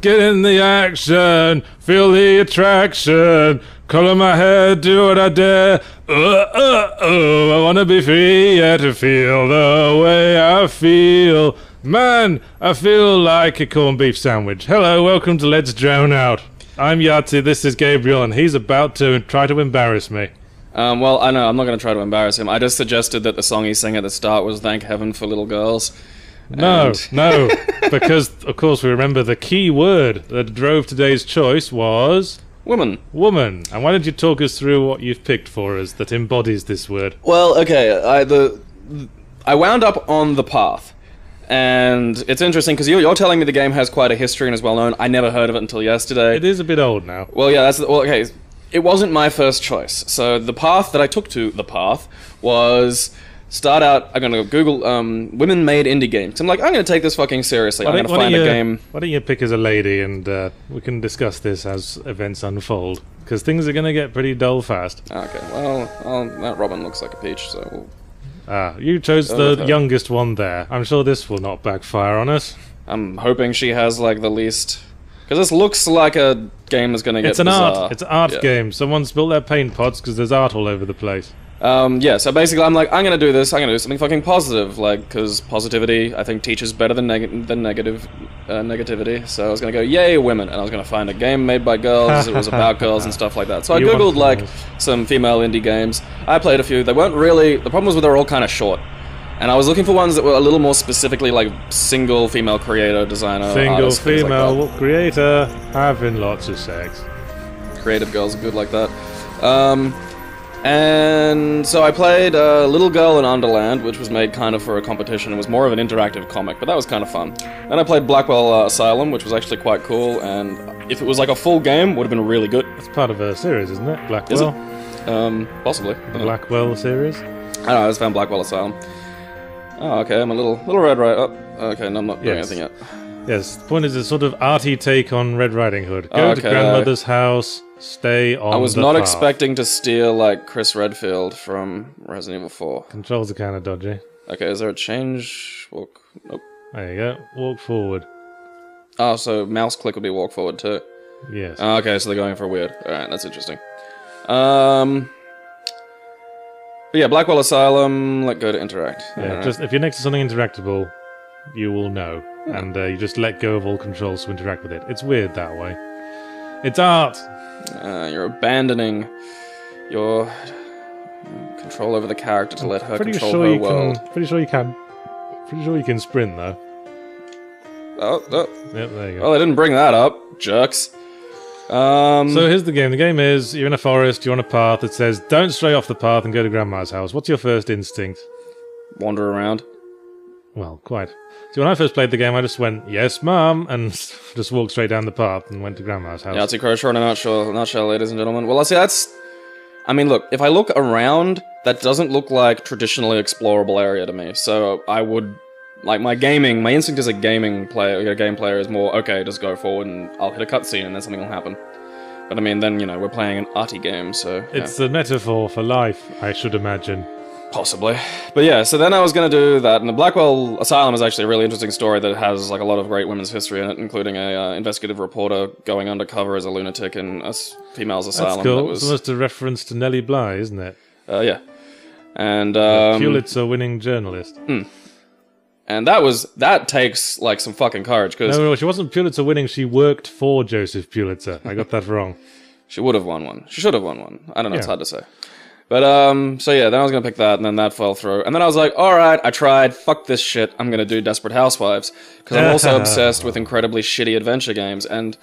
Get in the action, feel the attraction, color my hair, do what I dare. I wanna be free, yeah, to feel the way I feel. Man, I feel like a corned beef sandwich. Hello, welcome to Let's Drown Out. I'm Arty, this is Gabriel, and he's about to try to embarrass me. Well, I know, I'm not going to try to embarrass him. I just suggested that the song he sang at the start was Thank Heaven for Little Girls. No, because, of course, we remember the key word that drove today's choice was... Woman. Woman. And why don't you talk us through what you've picked for us that embodies this word? Well, okay, I wound up on the path. And it's interesting, because you're telling me the game has quite a history and is well known. I never heard of it until yesterday. It is a bit old now. Well, yeah, okay. It wasn't my first choice. So the path that I took to the path was... Start out, I'm going to Google women-made indie games. I'm like, I'm going to take this fucking seriously. I'm going to find a game... Why don't you pick as a lady and we can discuss this as events unfold? Because things are going to get pretty dull fast. Okay, well, that Robin looks like a peach, so we'll... you chose the youngest one there. I'm sure this will not backfire on us. I'm hoping she has, like, the least... Because this looks like a game that's going to get bizarre. It's an art game. Someone's built their paint pots because there's art all over the place. Yeah, so basically I'm like, I'm gonna do this, I'm gonna do something fucking positive, like, because positivity, I think, teaches better than negativity, so I was gonna go, yay, women, and I was gonna find a game made by girls, it was about girls and stuff like that. So I googled, like, some female indie games, I played a few, they weren't really, the problem was they were all kind of short, and I was looking for ones that were a little more specifically, like, single female creator, designer, single artist, female like creator, having lots of sex. Creative girls are good like that. And so I played Little Girl in Underland, which was made kind of for a competition. It was more of an interactive comic, but that was kind of fun. Then I played Blackwell Asylum, which was actually quite cool, and if it was like a full game, would have been really good. It's part of a series, isn't it? Blackwell? Is it? Possibly. The Blackwell series? I don't know, I just found Blackwell Asylum. Oh, okay, I'm a little red right up. Okay, no, I'm not doing anything yet. Yes, the point is a sort of arty take on Red Riding Hood. Go to grandmother's house, stay on the I was not expecting to steal, like, Chris Redfield from Resident Evil 4. Controls are kind of dodgy. Okay, is there a change? Walk? Nope. There you go. Walk forward. Oh, so mouse click would be walk forward too? Yes. Oh, okay, so they're going for weird. Alright, that's interesting. But yeah, Blackwell Asylum, let go to interact. Yeah, just if you're next to something interactable, you will know. And you just let go of all controls to interact with it. It's weird that way. It's art! You're abandoning your control over the character to let her control her world. Pretty sure you can. Pretty sure you can sprint, though. Oh. Yep, there you go. Well, they didn't bring that up, jerks. So here's the game. The game is, you're in a forest, you're on a path that says, don't stray off the path and go to Grandma's house. What's your first instinct? Wander around. Well, quite. So when I first played the game, I just went, yes, Mum, and just walked straight down the path and went to Grandma's house. Yeah, it's a crochet in a nutshell, ladies and gentlemen. Well, see, that's... I mean, look, if I look around, that doesn't look like traditionally explorable area to me. So I would... Like, my instinct as a game player is more, okay, just go forward and I'll hit a cutscene and then something will happen. But I mean, then, you know, we're playing an arty game, so... It's a metaphor for life, I should imagine. Possibly. But yeah, so then I was going to do that, and the Blackwell Asylum is actually a really interesting story that has like a lot of great women's history in it, including a investigative reporter going undercover as a lunatic in a female's asylum. That's cool. It's almost a reference to Nellie Bly, isn't it? Yeah. And Pulitzer-winning journalist. And that takes like some fucking courage, because... No, she wasn't Pulitzer-winning, she worked for Joseph Pulitzer. I got that wrong. She would have won one. She should have won one. I don't know, It's hard to say. But, so yeah, then I was gonna pick that, and then that fell through. And then I was like, alright, I tried, fuck this shit, I'm gonna do Desperate Housewives. Because I'm also obsessed with incredibly shitty adventure games, and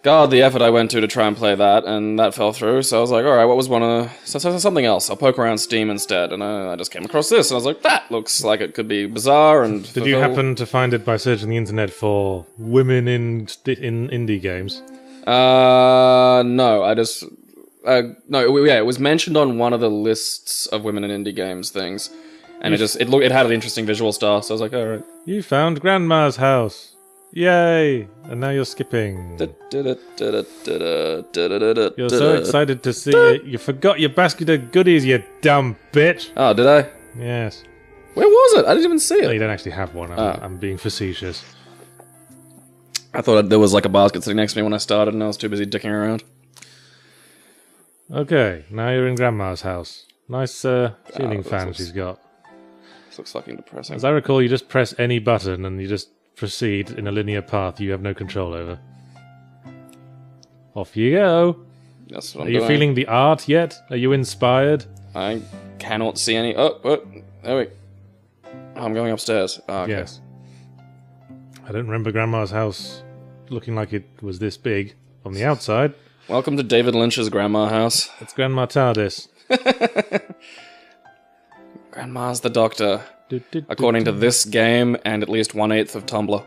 God, the effort I went to try and play that, and that fell through, so I was like, alright, what was something else, I'll poke around Steam instead, and I just came across this, and I was like, that looks like it could be bizarre, and... Did you happen to find it by searching the internet for women in indie games? No, I just... it was mentioned on one of the lists of women in indie games things, and it had an interesting visual style, so I was like, alright. You found Grandma's house. Yay! And now you're skipping. You're so excited to see it. You forgot your basket of goodies, you dumb bitch. Oh, did I? Yes. Where was it? I didn't even see it. No, you don't actually have one. I'm being facetious. I thought there was like a basket sitting next to me when I started, and I was too busy dicking around. Okay, now you're in Grandma's house. Nice ceiling fan she's got. This looks fucking depressing. As I recall, you just press any button and you just proceed in a linear path you have no control over. Off you go. That's what I'm Are you doing. feeling the art yet? Are you inspired? I cannot see any... Oh, there we... I'm going upstairs. Oh, okay. Yes. I don't remember Grandma's house looking like it was this big on the outside. Welcome to David Lynch's Grandma house. It's Grandma TARDIS. Grandma's the doctor. According to this game and at least 1/8 of Tumblr.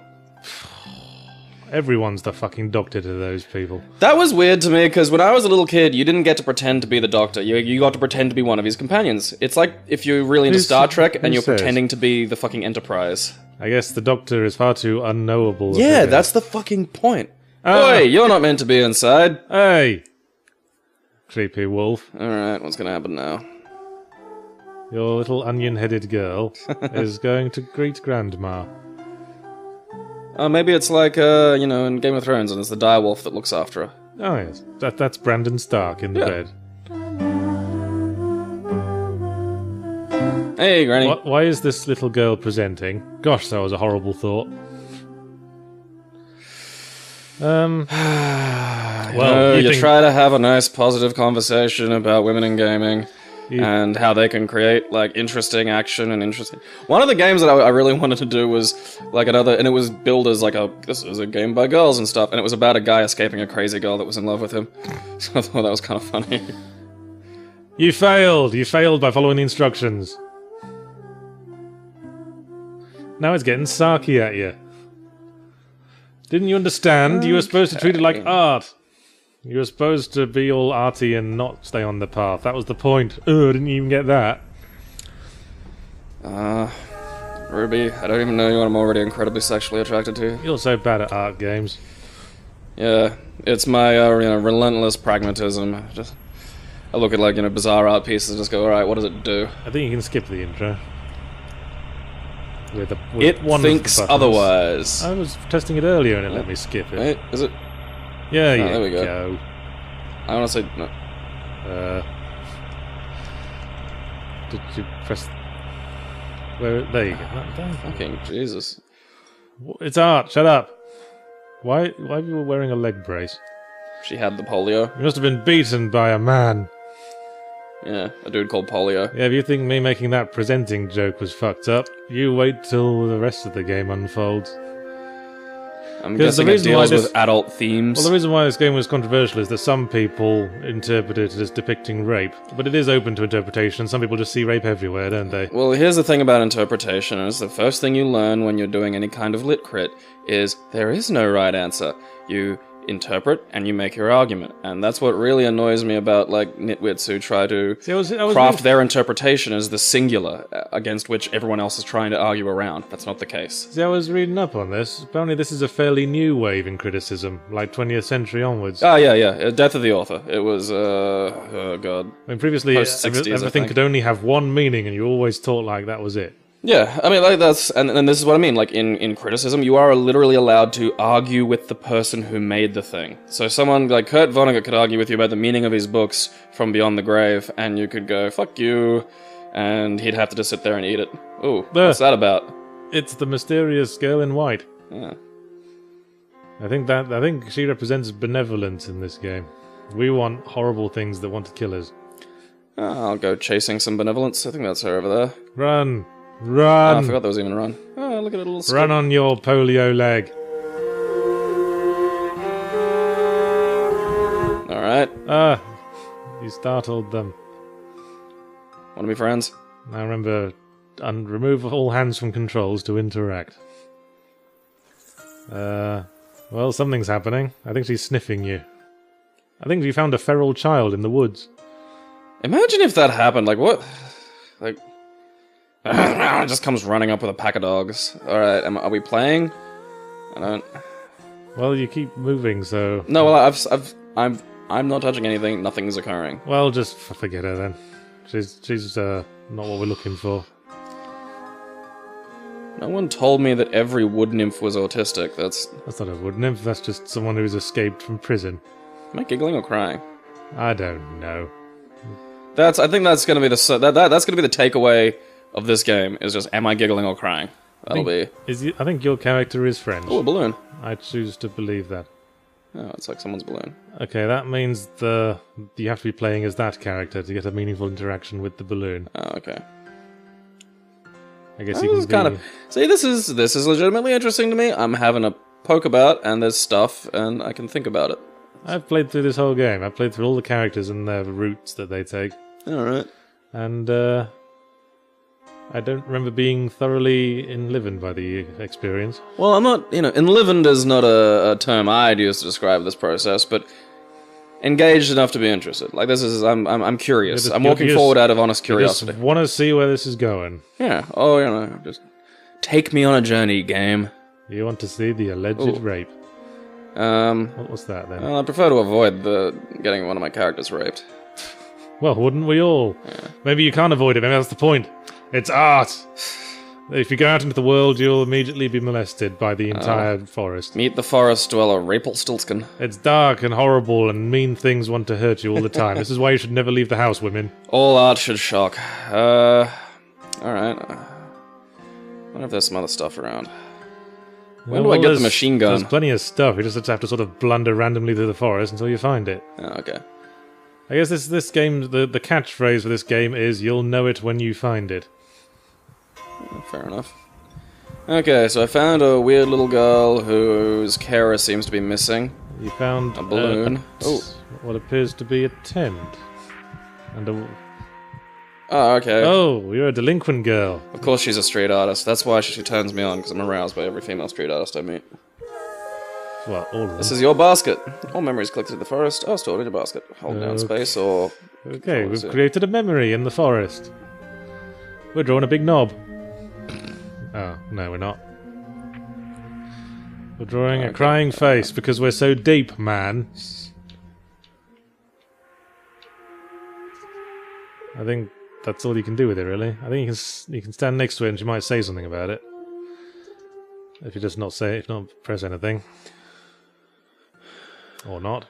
Everyone's the fucking doctor to those people. That was weird to me, because when I was a little kid, you didn't get to pretend to be the doctor. You got to pretend to be one of his companions. It's like if you're really into Star Trek and you're pretending to be the fucking Enterprise. I guess the doctor is far too unknowable. Yeah, that's the fucking point. Oi, you're not meant to be inside. Hey! Creepy wolf. Alright, what's gonna happen now? Your little onion-headed girl is going to greet Grandma. Maybe it's like, in Game of Thrones, and it's the direwolf that looks after her. Oh yes, that's Brandon Stark in the bed. Hey, Granny. Why is this little girl presenting? Gosh, that was a horrible thought. Well, you try to have a nice, positive conversation about women in gaming. And how they can create, like, interesting action and interesting... One of the games that I really wanted to do was, like, another... And it was billed as, like, this is a game by girls and stuff. And it was about a guy escaping a crazy girl that was in love with him. So I thought that was kind of funny. You failed! You failed by following the instructions. Now it's getting sarky at you. Didn't you understand? You were supposed to treat it like art. You were supposed to be all arty and not stay on the path. That was the point. Didn't you even get that? Ruby, I don't even know you, and I'm already incredibly sexually attracted to you. You're so bad at art games. Yeah, it's my, relentless pragmatism. I look at, like, bizarre art pieces and just go, alright, what does it do? I think you can skip the intro. With it one thinks of the otherwise. I was testing it earlier and it let me skip it. Wait, is it? Yeah, there we go. I want to say no. Did you press? There you go. Fucking Jesus! It's art. Shut up. Why are you wearing a leg brace? She had the polio. You must have been beaten by a man. Yeah, a dude called Polio. Yeah, if you think me making that presenting joke was fucked up, you wait till the rest of the game unfolds. I'm guessing it deals with adult themes. Well, the reason why this game was controversial is that some people interpret it as depicting rape, but it is open to interpretation. Some people just see rape everywhere, don't they? Well, here's the thing about interpretation, is the first thing you learn when you're doing any kind of lit crit is there is no right answer. You interpret and you make your argument, and that's what really annoys me about, like, nitwits who try to craft their interpretation as the singular against which everyone else is trying to argue around. That's not the case. See, I was reading up on this. Apparently this is a fairly new wave in criticism, like 20th century onwards. Oh, yeah. Death of the author. It was, oh god. I mean, previously everything could only have one meaning, and you always thought like that was it. Yeah, I mean, like, that's... And this is what I mean, like, in criticism, you are literally allowed to argue with the person who made the thing. So someone like Kurt Vonnegut could argue with you about the meaning of his books from Beyond the Grave, and you could go, fuck you, and he'd have to just sit there and eat it. Ooh, what's that about? It's the mysterious girl in white. Yeah. I think she represents benevolence in this game. We want horrible things that want to kill us. I'll go chasing some benevolence. I think that's her over there. Run! Run! Oh, I forgot there was even a run. Oh, look at a little skip. Run on your polio leg. Alright. You startled them. Wanna be friends? Now remember, remove all hands from controls to interact. Well, something's happening. I think she's sniffing you. I think we found a feral child in the woods. Imagine if that happened, like, what? Like... it just comes running up with a pack of dogs. Alright, are we playing? I don't... Well, you keep moving, so... No, well, I'm not touching anything, nothing's occurring. Well, just forget her then. She's not what we're looking for. No one told me that every wood nymph was autistic. That's not a wood nymph, that's just someone who's escaped from prison. Am I giggling or crying? I don't know. I think that's gonna be that's gonna be the takeaway of this game, is just, am I giggling or crying? I think your character is French. Oh, a balloon. I choose to believe that. Oh, it's like someone's balloon. Okay, that means you have to be playing as that character to get a meaningful interaction with the balloon. Oh, okay. I guess you can kind of... See, this is legitimately interesting to me. I'm having a poke about, and there's stuff, and I can think about it. I've played through this whole game. I've played through all the characters and their routes that they take. Alright. And, I don't remember being thoroughly enlivened by the experience. Well, I'm not, enlivened is not a term I'd use to describe this process, but engaged enough to be interested. Like, this is, I'm curious. I'm walking forward out of honest curiosity. I just want to see where this is going. Yeah. Oh, just take me on a journey, game. You want to see the alleged rape. What's that, then? Well, I prefer to avoid getting one of my characters raped. Well, wouldn't we all? Yeah. Maybe you can't avoid it. Maybe that's the point. It's art. If you go out into the world, you'll immediately be molested by the entire forest. Meet the forest dweller, Rapelstiltskin. It's dark and horrible, and mean things want to hurt you all the time. This is why you should never leave the house, women. All art should shock. Alright. I wonder if there's some other stuff around. When do I get the machine gun? There's plenty of stuff. You just have to sort of blunder randomly through the forest until you find it. Oh, okay. I guess this game, the catchphrase for this game is, you'll know it when you find it. Fair enough. Okay, so I found a weird little girl whose carer seems to be missing. You found a balloon. What appears to be a tent. And a... Oh, okay. Oh, you're a delinquent girl. Of course she's a street artist. That's why she turns me on, because I'm aroused by every female street artist I meet. Well, all of them. This is your basket. All memories collected in the forest are stored in your basket. Hold down space or... Okay, we've created a memory in the forest. We're drawing a big knob. Oh, no, we're not. We're drawing a crying face because we're so deep, man. I think that's all you can do with it, really. I think you can stand next to it and she might say something about it. If you just not press anything. Or not.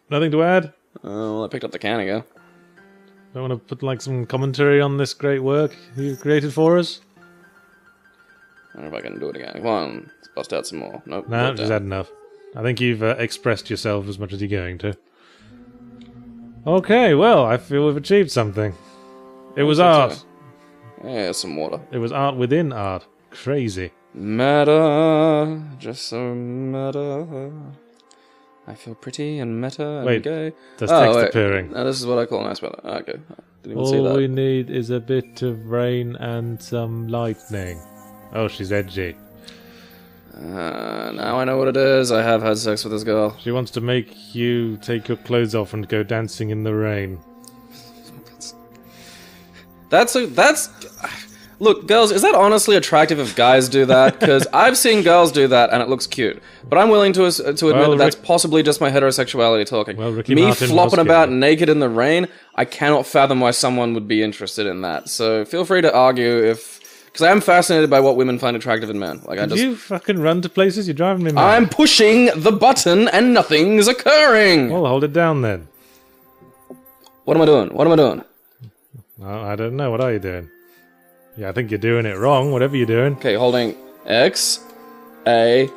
Nothing to add? Well, I picked up the can again. Don't want to put like some commentary on this great work you've created for us? I don't know if I can do it again. Come on, let's bust out some more. Nope. No, just had enough. I think you've expressed yourself as much as you're going to. Okay, well, I feel we've achieved something. It was art. Yeah, some water. It was art within art. Crazy. Meta, just so meta. I feel pretty and meta and gay. There's text appearing. No, this is what I call nice weather. Okay, didn't even see that. All we need is a bit of rain and some lightning. Oh, she's edgy. Now I know what it is. I have had sex with this girl. She wants to make you take your clothes off and go dancing in the rain. That's Look, girls, is that honestly attractive if guys do that? Because I've seen girls do that and it looks cute. But I'm willing to admit that that's possibly just my heterosexuality talking. Well, me flopping about naked in the rain, I cannot fathom why someone would be interested in that. So feel free to argue if... Because I am fascinated by what women find attractive in men. Like, you fucking run to places? You're driving me mad. I'm pushing the button and nothing's occurring! Well, hold it down then. What am I doing? What am I doing? Well, I don't know. What are you doing? Yeah, I think you're doing it wrong, whatever you're doing. Okay, holding X, A,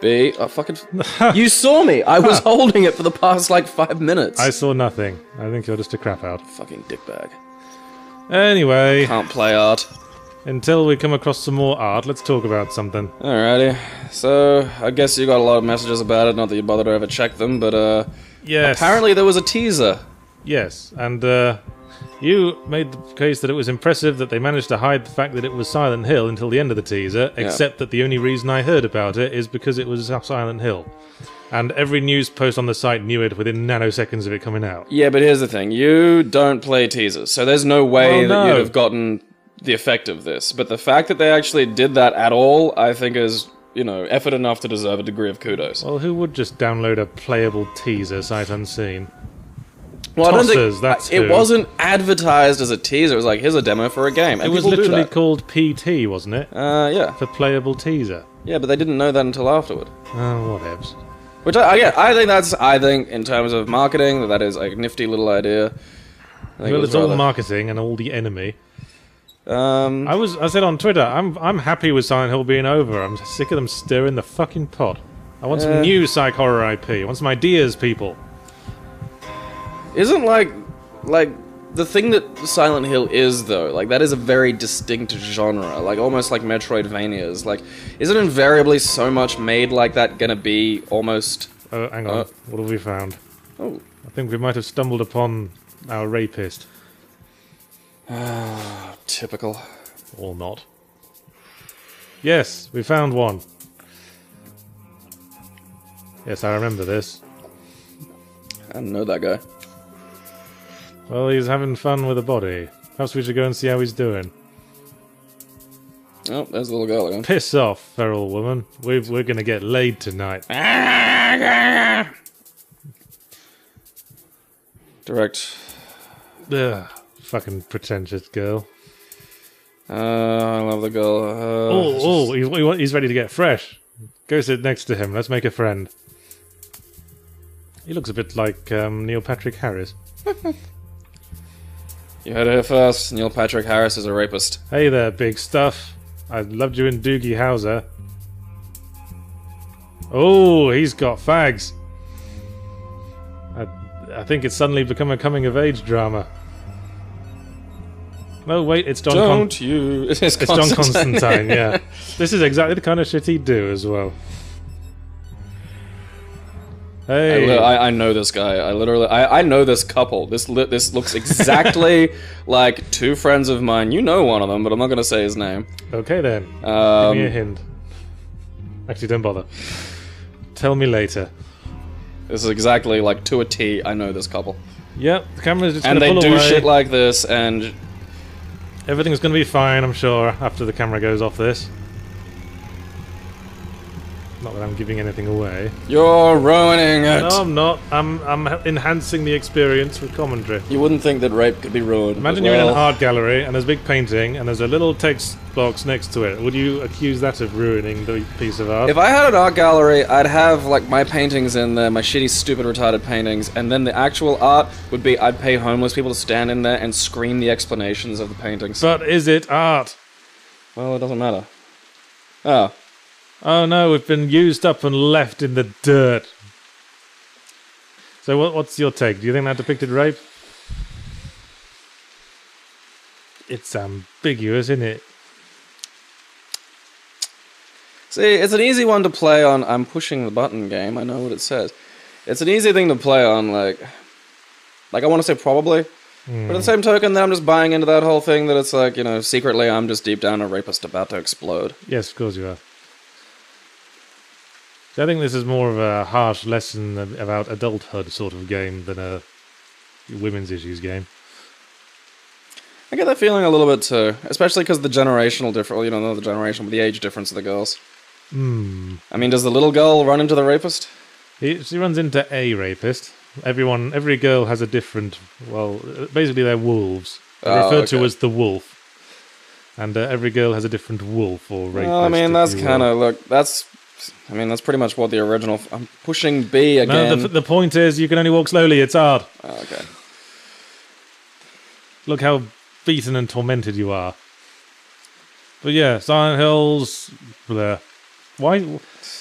B... Oh, fucking... You saw me! I was holding it for the past, 5 minutes. I saw nothing. I think you're just a crap out. Fucking dickbag. Anyway... Can't play art. Until we come across some more art, let's talk about something. Alrighty. So, I guess you got a lot of messages about it, not that you bothered to ever check them, but, yes. Apparently there was a teaser. Yes, and, you made the case that it was impressive that they managed to hide the fact that it was Silent Hill until the end of the teaser, except that the only reason I heard about it is because it was Silent Hill. And every news post on the site knew it within nanoseconds of it coming out. Yeah, but here's the thing. You don't play teasers, so there's no way that you'd have gotten the effect of this. But the fact that they actually did that at all, I think is, effort enough to deserve a degree of kudos. Well, who would just download a playable teaser sight unseen? Well, Tossers, that's it who. wasn't advertised as a teaser. It was like, here's a demo for a game. And It was people do literally that. called PT, wasn't it? Yeah. For playable teaser. Yeah, but they didn't know that until afterward. Oh, whatevs. Which I think in terms of marketing, that is a nifty little idea. I think Well, it was it's all rather- marketing and all the enemy. Um, I said on Twitter, I'm happy with Silent Hill being over. I'm sick of them stirring the fucking pot. I want some new psych horror IP. I want some ideas, people. Isn't like the thing that Silent Hill is though, like that is a very distinct genre, like almost like Metroidvanias. Like, isn't invariably so much made like that gonna be almost? Oh, hang on. What have we found? Oh, I think we might have stumbled upon our rapist. typical. Or not. Yes, we found one. Yes, I remember this. I don't know that guy. Well, he's having fun with a body. Perhaps we should go and see how he's doing. Oh, there's the little girl again. Piss off, feral woman. We're gonna get laid tonight. Direct. Ugh, fucking pretentious girl. I love the girl. He's ready to get fresh. Go sit next to him. Let's make a friend. He looks a bit like Neil Patrick Harris. You heard it here first. Neil Patrick Harris is a rapist. Hey there, big stuff. I loved you in Doogie Howser. Oh, he's got fags. I think it's suddenly become a coming-of-age drama. No, wait, it's Don It's John Constantine, yeah. This is exactly the kind of shit he'd do as well. Hey. I know this guy. I know this couple. This looks exactly like two friends of mine. You know one of them, but I'm not going to say his name. Okay then. Give me a hint. Actually, don't bother. Tell me later. This is exactly like to a T. I know this couple. Yep, the camera's just and gonna they pull do away. shit like this, and Everything's gonna be fine, I'm sure, after the camera goes off this. Not that I'm giving anything away. you're ruining it. No, I'm not. I'm enhancing the experience with commentary. You wouldn't think that rape could be ruined. Imagine you're in an art gallery and there's a big painting and there's a little text box next to it. Would you accuse that of ruining the piece of art? If I had an art gallery, I'd have like my paintings in there, my shitty, stupid, retarded paintings, and then the actual art would be I'd pay homeless people to stand in there and scream the explanations of the paintings. But is it art? Well, it doesn't matter. Oh. Oh no, we've been used up and left in the dirt. So what's your take? Do you think that depicted rape? It's ambiguous, isn't it? See, it's an easy one to play on I'm pushing the button game. I know what it says. It's an easy thing to play on, like I want to say probably. But at the same token, then I'm just buying into that whole thing that it's like, you know, secretly I'm just deep down a rapist about to explode. Yes, of course you are. So I think this is more of a harsh lesson about adulthood sort of game than a women's issues game. I get that feeling a little bit too, especially because the generational difference, you know, not the generation, but the age difference of the girls. I mean, does the little girl run into the rapist? She runs into a rapist. Every girl has a different, well, basically they're wolves. They're referred to as the wolf. And every girl has a different wolf or rapist. Well, I mean, that's kind of, that's pretty much what the original, I'm pushing B again. No, the point is you can only walk slowly, it's hard. Oh, okay. Look how beaten and tormented you are. But yeah, Silent Hills, bleh. Why?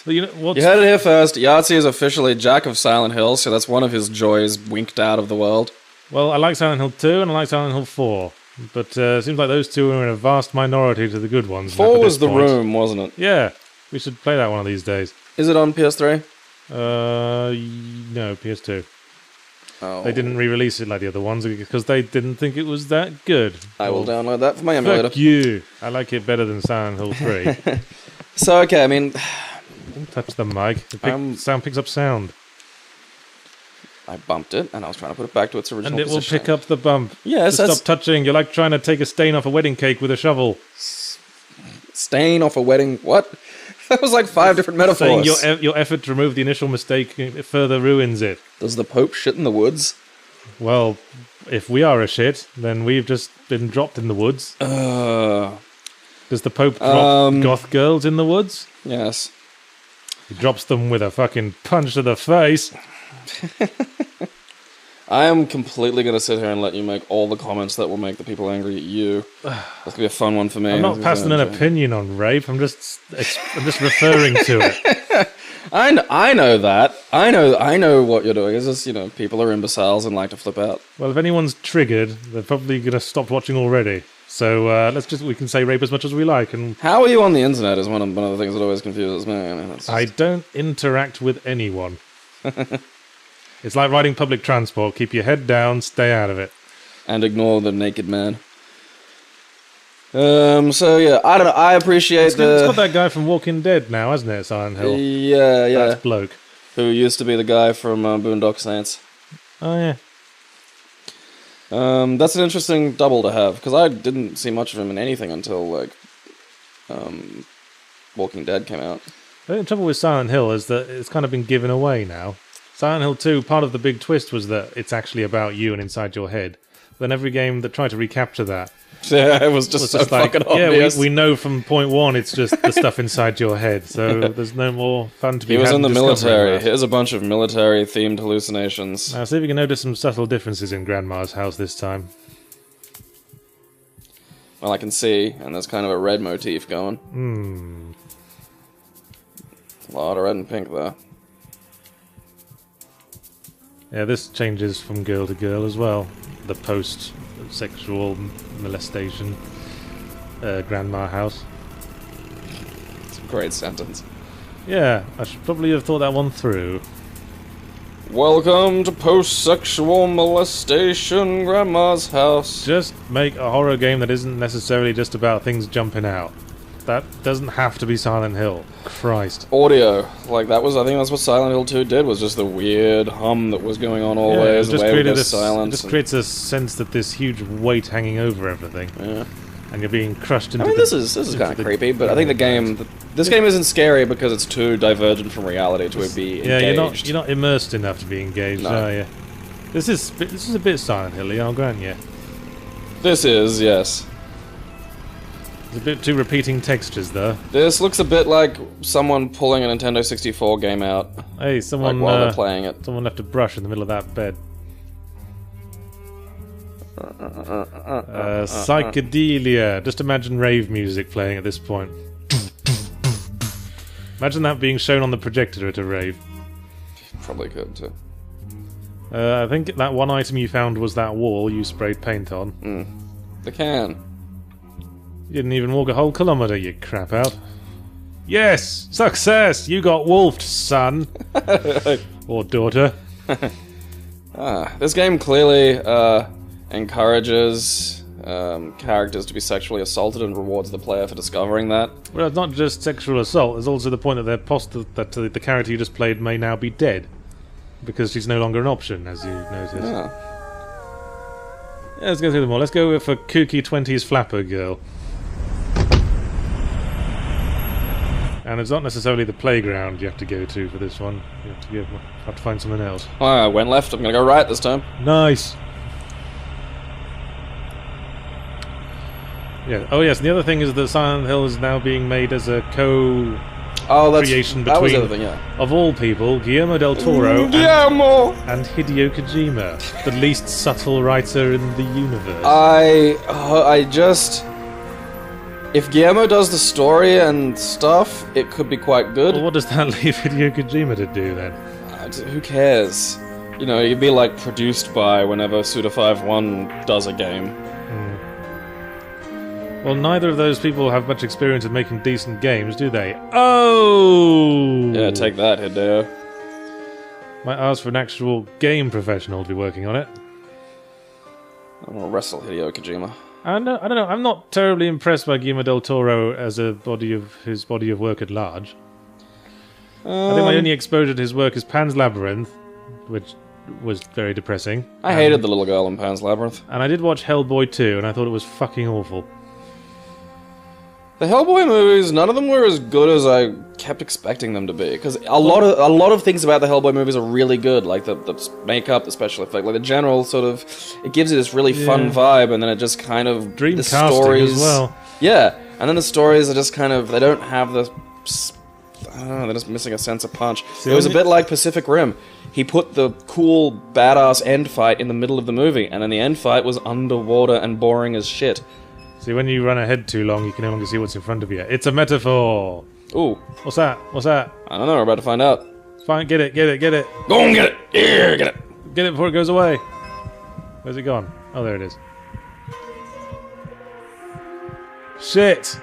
You know, what's... You heard it here first. Yahtzee is officially Jack of Silent Hill, so that's one of his joys winked out of the world. Well, I like Silent Hill 2 and I like Silent Hill 4. But it seems like those two are in a vast minority to the good ones. 4 was The Room, wasn't it? Yeah, we should play that one of these days. Is it on PS3? No, PS2. Oh. They didn't re-release it like the other ones because they didn't think it was that good. I will download that for my emulator. Fuck you. I like it better than Silent Hill 3. So, okay, I mean... Don't touch the mic. Sound picks up sound. I bumped it, and I was trying to put it back to its original And it will position. pick up the bump. Yes, Stop touching. You're like trying to take a stain off a wedding cake with a shovel. Stain off a wedding... What? That was like 5 different metaphors. Saying your effort to remove the initial mistake further ruins it. Does the Pope shit in the woods? Well, if we are a shit, then we've just been dropped in the woods. Does the Pope drop goth girls in the woods? Yes. He drops them with a fucking punch to the face. I am completely going to sit here and let you make all the comments that will make the people angry at you. That's going to be a fun one for me. I'm not passing an opinion on rape. I'm just referring to it. I know that. I know what you're doing. It's just, people are imbeciles and like to flip out. Well, if anyone's triggered, they're probably going to stop watching already. So we can say rape as much as we like. And how are you on the internet is one of the things that always confuses me. I mean, I don't interact with anyone. It's like riding public transport. Keep your head down, stay out of it. And ignore the naked man. So yeah, I don't know, I appreciate it's got that guy from Walking Dead now, hasn't it, Silent Hill? Yeah. That bloke. Who used to be the guy from Boondock Saints. Oh, yeah. That's an interesting double to have, because I didn't see much of him in anything until, Walking Dead came out. I think the trouble with Silent Hill is that it's kind of been given away now. Silent Hill 2, part of the big twist was that it's actually about you and inside your head. Then every game that tried to recapture that... Yeah, it was just so fucking obvious. Yeah, we know from point one it's just the stuff inside your head, so there's no more fun to be had. He was in the military. Here's a bunch of military-themed hallucinations. Now, see if you can notice some subtle differences in Grandma's house this time. Well, I can see, and there's kind of a red motif going. A lot of red and pink, though. Yeah, this changes from girl to girl as well. The post-sexual molestation grandma house. It's a great sentence. Yeah, I should probably have thought that one through. Welcome to post-sexual molestation grandma's house. Just make a horror game that isn't necessarily just about things jumping out. That doesn't have to be Silent Hill. Christ. Audio. I think that's what Silent Hill 2 did, was just the weird hum that was going on always, the way it was silent. It just creates a sense that there's huge weight hanging over everything. Yeah. And you're being crushed into this is kind of creepy, but I think this game isn't scary because it's too divergent from reality to be engaged. Yeah, you're not immersed enough to be engaged, no. are you? This is a bit Silent Hill-y, I'll grant you. This is, yes. It's a bit too repeating textures, though. This looks a bit like someone pulling a Nintendo 64 game out. Hey, someone while they're playing it. Someone left a brush in the middle of that bed. Psychedelia. Just imagine rave music playing at this point. Imagine that being shown on the projector at a rave. Probably could, too. I think that one item you found was that wall you sprayed paint on. The can. You didn't even walk a whole kilometre, you crap out. Yes! Success! You got wolfed, son. Or daughter. This game clearly encourages characters to be sexually assaulted and rewards the player for discovering that. Well, it's not just sexual assault, there's also the point that the character you just played may now be dead. Because she's no longer an option, as you notice. Yeah, let's go through them all. Let's go for kooky 20s flapper girl. And it's not necessarily the playground you have to go to for this one. You have to find something else. Oh, I went left. I'm going to go right this time. Nice. Yeah. Oh, yes. And the other thing is that Silent Hill is now being made as a creation between, that was the other thing, yeah. Of all people, Guillermo del Toro and Hideo Kojima, the least subtle writer in the universe. If Guillermo does the story and stuff, it could be quite good. Well, what does that leave Hideo Kojima to do then? Who cares? You'd be like produced by whenever Suda51 does a game. Well, neither of those people have much experience in making decent games, do they? Oh! Yeah, take that, Hideo. Might ask for an actual game professional to be working on it. I'm gonna wrestle Hideo Kojima. I don't know. I'm not terribly impressed by Guillermo del Toro as his body of work at large. I think my only exposure to his work is Pan's Labyrinth, which was very depressing. I hated the little girl in Pan's Labyrinth. And I did watch Hellboy 2, and I thought it was fucking awful. The Hellboy movies, none of them were as good as I kept expecting them to be. Because a lot of things about the Hellboy movies are really good, like the makeup, the special effect, like the general sort of. It gives you this really fun vibe, and then it just kind of Dream the casting stories as well. Yeah, and then the stories are just kind of they don't have the. I don't know, they're just missing a sense of punch. It was a bit like Pacific Rim. He put the cool, badass end fight in the middle of the movie, and then the end fight was underwater and boring as shit. See, when you run ahead too long, you can no longer see what's in front of you. It's a metaphor. Ooh. What's that? What's that? I don't know, we're about to find out. Fine, get it, get it, get it. Go and get it! Here, get it! Get it before it goes away. Where's it gone? Oh, there it is. Shit!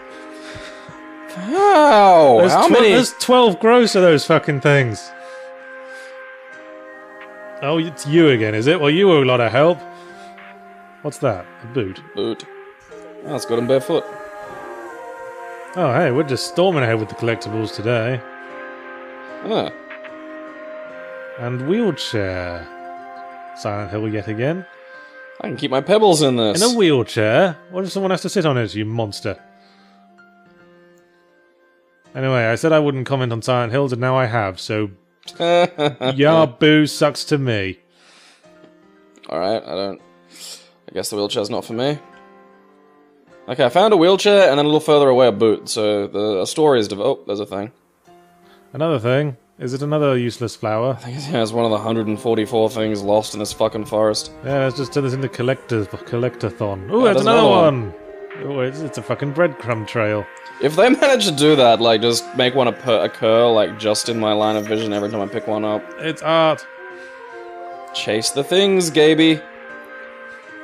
How? How many? There's 12 gross of those fucking things. Oh, it's you again, is it? Well, you owe a lot of help. What's that? A boot? Boot. Oh, it's got him barefoot. Oh, hey, we're just storming ahead with the collectibles today. Ah. And wheelchair. Silent Hill yet again. I can keep my pebbles in this. In a wheelchair? What if someone has to sit on it, you monster? Anyway, I said I wouldn't comment on Silent Hills, and now I have, so... Yah-boo sucks to me. Alright, I guess the wheelchair's not for me. Okay, I found a wheelchair, and then a little further away a boot, so a story is oh, there's a thing. Another thing? Is it another useless flower? I think it's one of the 144 things lost in this fucking forest. Yeah, let's just turn this into collectathon. Ooh, Oh, there's there's another another one! Oh, it's a fucking breadcrumb trail. If they manage to do that, like, just make one occur, like, just in my line of vision every time I pick one up. It's art. Chase the things, Gaby.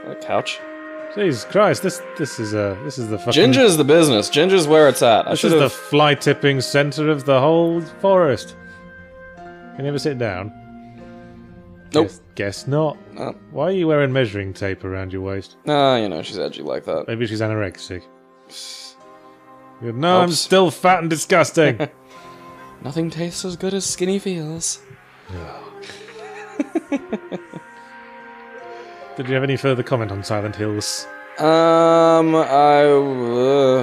A couch. Jesus Christ, this is the fucking... Ginger's the business. Ginger's where it's at. This is the fly-tipping center of the whole forest. Can you ever sit down? Nope. Guess not. No. Why are you wearing measuring tape around your waist? Nah, you know, she's edgy like that. Maybe she's anorexic. No, I'm Oops. still fat and disgusting. Nothing tastes as good as skinny feels. Did you have any further comment on Silent Hills? I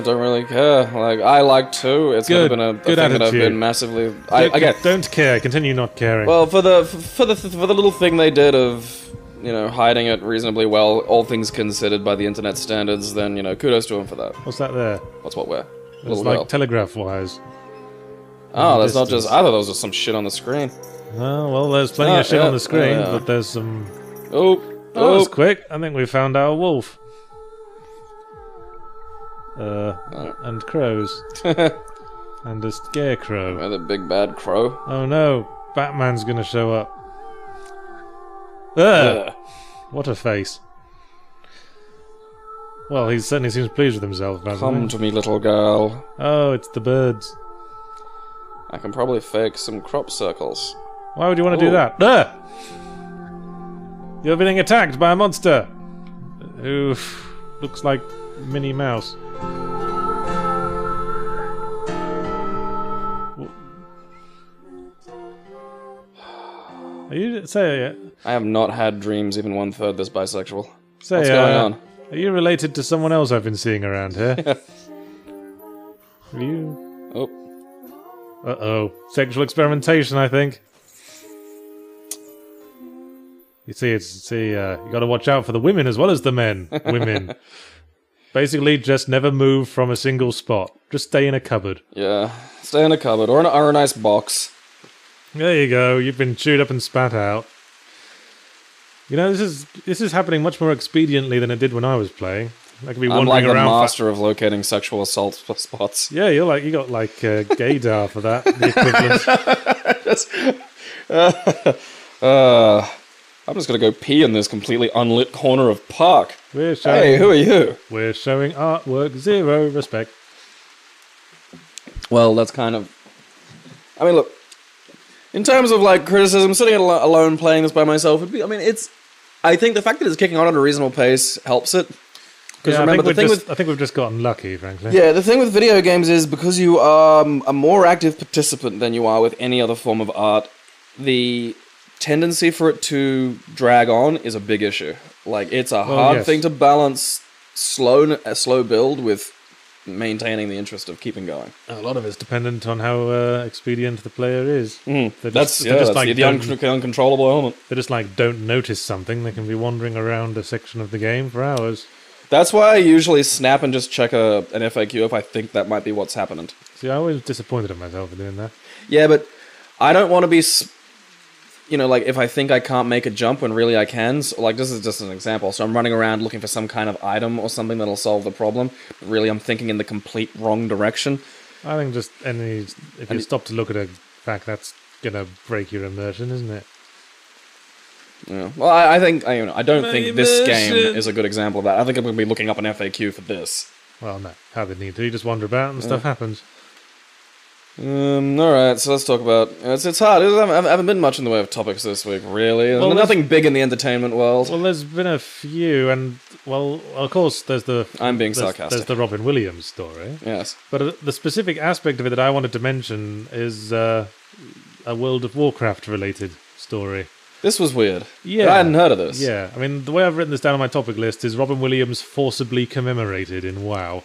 don't really care. Like, I like to. It's Good. been a Good thing that I've attitude. been massively. Again, Don't care. Continue not caring. well, for the little thing they did of, you know, hiding it reasonably well, all things considered by the internet standards, then, you know, kudos to him for that. What's that there? What's what where? It's Little like girl. telegraph wires. Oh, that's not distance. just. I thought that was just some shit on the screen. Oh, well, there's plenty of shit yeah, on the screen, yeah. but there's some... Oh, That oh. was quick. I think we found our wolf. And crows. And a scarecrow. Where the big bad crow. Oh no, Batman's gonna show up. Ugh. What a face. Well, he certainly seems pleased with himself, doesn't Come he? to me, little girl. Oh, it's the birds. I can probably fake some crop circles. Why would you want to do Oh. that? You're being attacked by a monster who looks like Minnie Mouse. Are you I have not had dreams even 1/3 this bisexual. say What's going on? Are you related to someone else I've been seeing around here? Are you? Oh, Uh-oh. Sexual experimentation, I think. You gotta watch out for the women as well as the men. Women. Basically, just never move from a single spot. Just stay in a cupboard. yeah. Stay in a cupboard or a nice box. There you go. You've been chewed up and spat out. You know, this is happening much more expediently than it did when I was playing. I could be I'm wandering like the around. master of locating sexual assault spots. Yeah, you got like gaydar for that. The equivalent. I'm just gonna go pee in this completely unlit corner of park. We're showing, Hey, who are you? We're showing artwork. Zero respect. Well, that's kind of... I mean, look. In terms of, like, criticism, sitting alone playing this by myself would be... I mean, it's... I think the fact that it's kicking on at a reasonable pace helps it. Because Yeah, remember, I think we've just gotten lucky, frankly. Yeah, the thing with video games is because you are a more active participant than you are with any other form of art, the tendency for it to drag on is a big issue. Like, it's a hard yes. thing to balance slow build with maintaining the interest of keeping going. A lot of it's dependent on how expedient the player is. That's the uncontrollable element. They just don't notice something. They can be wandering around a section of the game for hours. That's why I usually snap and just check an FAQ if I think that might be what's happening. See, I was disappointed in myself for doing that. Yeah, but I don't want to be, if I think I can't make a jump when really I can. So, this is just an example. So I'm running around looking for some kind of item or something that'll solve the problem. But really, I'm thinking in the complete wrong direction. I think if you stop to look at a fact, that's gonna break your immersion, isn't it? Yeah. Well, I don't think this game is a good example of that. I think I'm going to be looking up an FAQ for this. Well, no. How they need to. You just wander about and stuff happens. Alright, so let's talk about... It's hard. I haven't been much in the way of topics this week, really. Well, nothing big in the entertainment world. Well, there's been a few, and, of course, there's the... I'm being sarcastic. There's the Robin Williams story. Yes. But the specific aspect of it that I wanted to mention is a World of Warcraft-related story. This was weird. Yeah. I hadn't heard of this. Yeah. I mean, the way I've written this down on my topic list is Robin Williams forcibly commemorated in WoW.